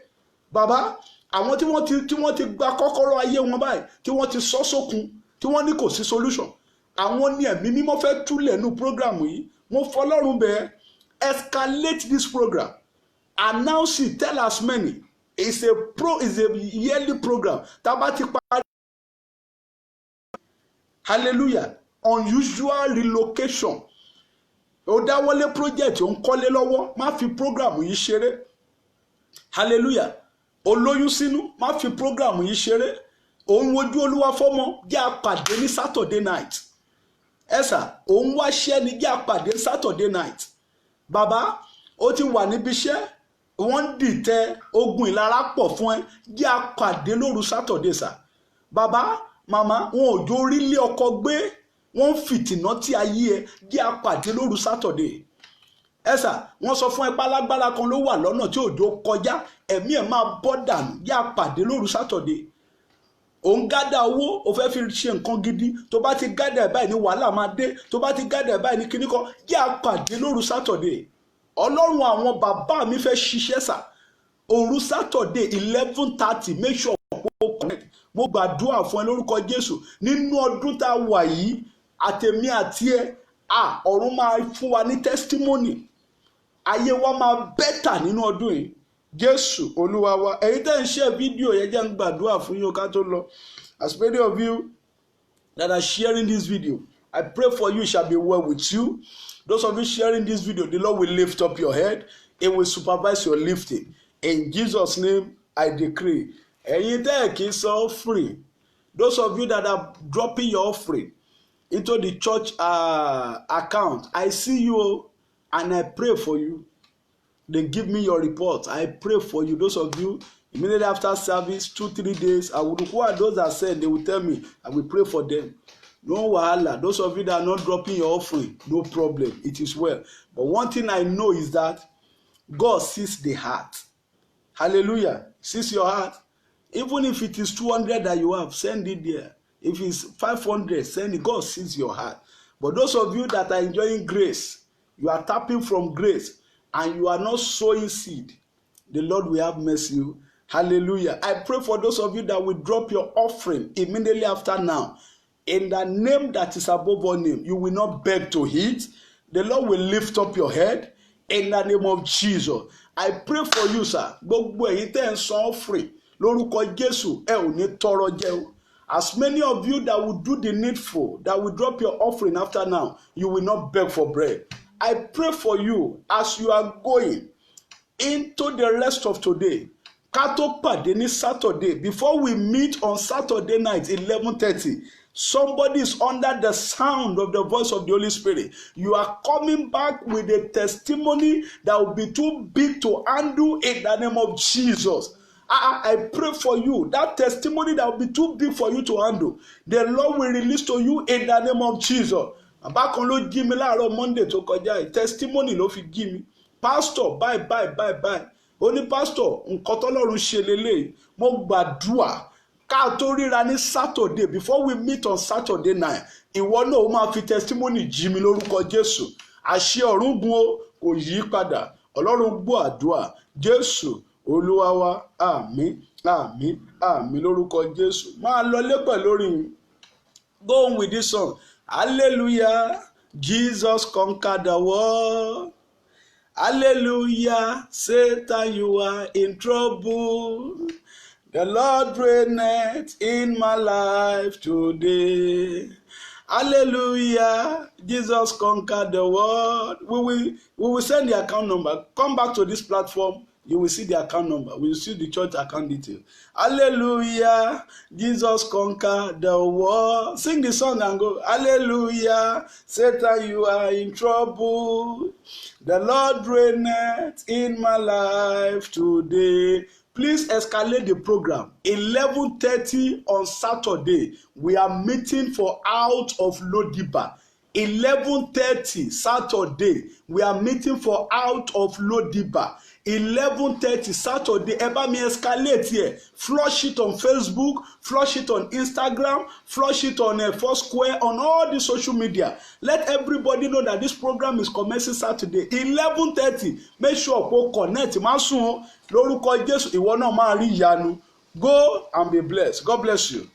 Bàbá, àwọn tí wọ́n ti gba kọ́kọ́rọ́ ayé wọn báyìí, tí wọ́n ti sọ sókun, tí wọ́n ní kò sí solution, àwọn ni ẹ̀mí mímọ́ fẹ́ túlẹ̀ nínú prógrámù yìí. Mo fọlọ́run bẹ́ẹ̀, escalate this program, announce it, tell as many. It's a yearly program. Tabati parí. Hallelujah. Unusual relocation. Ó dáwọ́lé project, ó ń kọ́lé lọ́wọ́, má fi program yìí ṣeré. Hallelujah. Olóyún sínú, má fi program yìí ṣeré. Òun wojú Olúwa fọ́mọ, jẹ́ àpàdé ní Saturday night. Ẹ̀sà, òun wá ṣẹ́ ni jẹ́ àpàdé Saturday night. Bàbá, ó ti wà níbi iṣẹ́. Wọ́n dìtẹ̀ ogun ìlara pọ̀ fún ẹ, jẹ́ àpàdé lóru Saturday sà. Bàbá, màmá, wọn ò jó orílẹ̀ ọkọ gbé, wọ́n fìtìná tí ayé ẹ, jẹ́ àpàdé lóru Saturday. Ẹ̀sà, wọ́n sọ fún ẹ pálágbára kan ló wà lọ́nà tí òjò kọjá, ẹ̀mí ẹ̀ máa bọ́ dànù, jẹ́ àpàdé lóru Saturday. Ò ń gádà owó, o fẹ́ fi ṣe nǹkan gidi, tó bá ti gádà ẹ̀ báyìí ní wàhálà máa dé, tó bá ti gádà ẹ̀ báyìí ní kíní kan, jẹ́ àpàdé lóru Saturday. Ọlọ́run àwọn bàbá mi fẹ́ ṣiṣẹ́ sà. Òru Saturday 11:30, make sure o connect. Mo gbàdúrà fún ẹ lórúkọ Jésù. Nínú ọdún tá a wà yìí, àtèmi àti ẹ, ọ̀run máa fún wa ní testimony. Ayé wa máa bẹ́tà nínú ọdún yìí. Jésù Olúwa wa. Ẹ̀yin tẹ́ ń share fídíò yẹn jẹ́ ń gbàdúrà fún yín ká tó lọ. As many of you that are sharing this video, I pray for you, it shall be well with you. Those of you sharing this video, the Lord will lift up your head. It will supervise your lifting. In Jesus' name, I decree. Ẹ̀yin tẹ́ ẹ̀ kì í san offering. Those of you that are dropping your offering into the church account, I see you and I pray for you. then give me your report. I pray for you. Those of you, immediately after service, 2-3 days, I will. Who are those that said? They will tell me. I will pray for them. No wahala. Those of you that are not dropping your offering, no problem. It is well. But one thing I know is that God sees the heart. Hallelujah. Sees your heart. Even if it is 200 that you have, send it there. If it's 500, send it. God sees your heart. But those of you that are enjoying grace, you are tapping from grace, and you are not sowing seed, the Lord will have mercy. Hallelujah. I pray for those of you that will drop your offering immediately after now. In the name that is above all name, you will not beg to eat. The Lord will lift up your head in the name of Jesus. I pray for you, sir. Gbogbo ẹ̀yin tẹ́ ń san offering lórúkọ Jésù, ẹ ò ní tọrọ jẹ o. As many of you that will do the needful, that will drop your offering after now, you will not beg for bread. I pray for you as you are going into the rest of today. Ká tó pàdé ní Saturday, before we meet on Saturday night 11:30, somebody is under the sound of the voice of the Holy Spirit. You are coming back with a testimony that will be too big to handle in the name of Jesus. I pray for you. That testimony that will be too big for you to handle, the Lord will release to you in the name of Jesus. Bàbá kan ló jí mi láàárọ̀ Monday tó kọjá yìí, testimony ló fi jí mi. Pastor, bye. Ó ní pastor, nǹkan tọ́lọ́run ṣe lélẹ́yìí. Mo gbàdúrà ká tó ríra ní Saturday, before we meet on Saturday night, ìwọ náà ó máa fi testimony jí mi lórúkọ Jésù. Àṣẹ ọ̀run gun o, kò yí padà. Ọlọ́run gbọ́ àdúrà. Jésù Olúwa wa, àmín lórúkọ Jésù. Máa lọlé pẹ̀lú orin. Go on with this song. Hallelujah, Jesus conquered the world. Hallelujah, Satan, you are in trouble. The Lord reigneth in my life today. Hallelujah, Jesus conquered the world. We will send the account number. Come back to this platform. You will see the account number. We will see the church account detail. Hallelujah, Jesus conquered the world. Sing the song and go. Hallelujah, Satan, you are in trouble. The Lord reigneth in my life today. Please escalate the program. 11:30 on Saturday, we are meeting for Out of Lodiba. 11:30 Saturday, we are meeting for Out of Lodiba. 11:30 Saturday, ẹ bá mi escalate here. Flush it on Facebook, flush it on Instagram, flush it on Foursquare, on all the social media. Let everybody know that this program is commencing Saturday 11:30. Make sure po connect. Má sùn lórúkọ Jésù, ìwọ náà máa rí ìyanu. Go and be blessed. God bless you.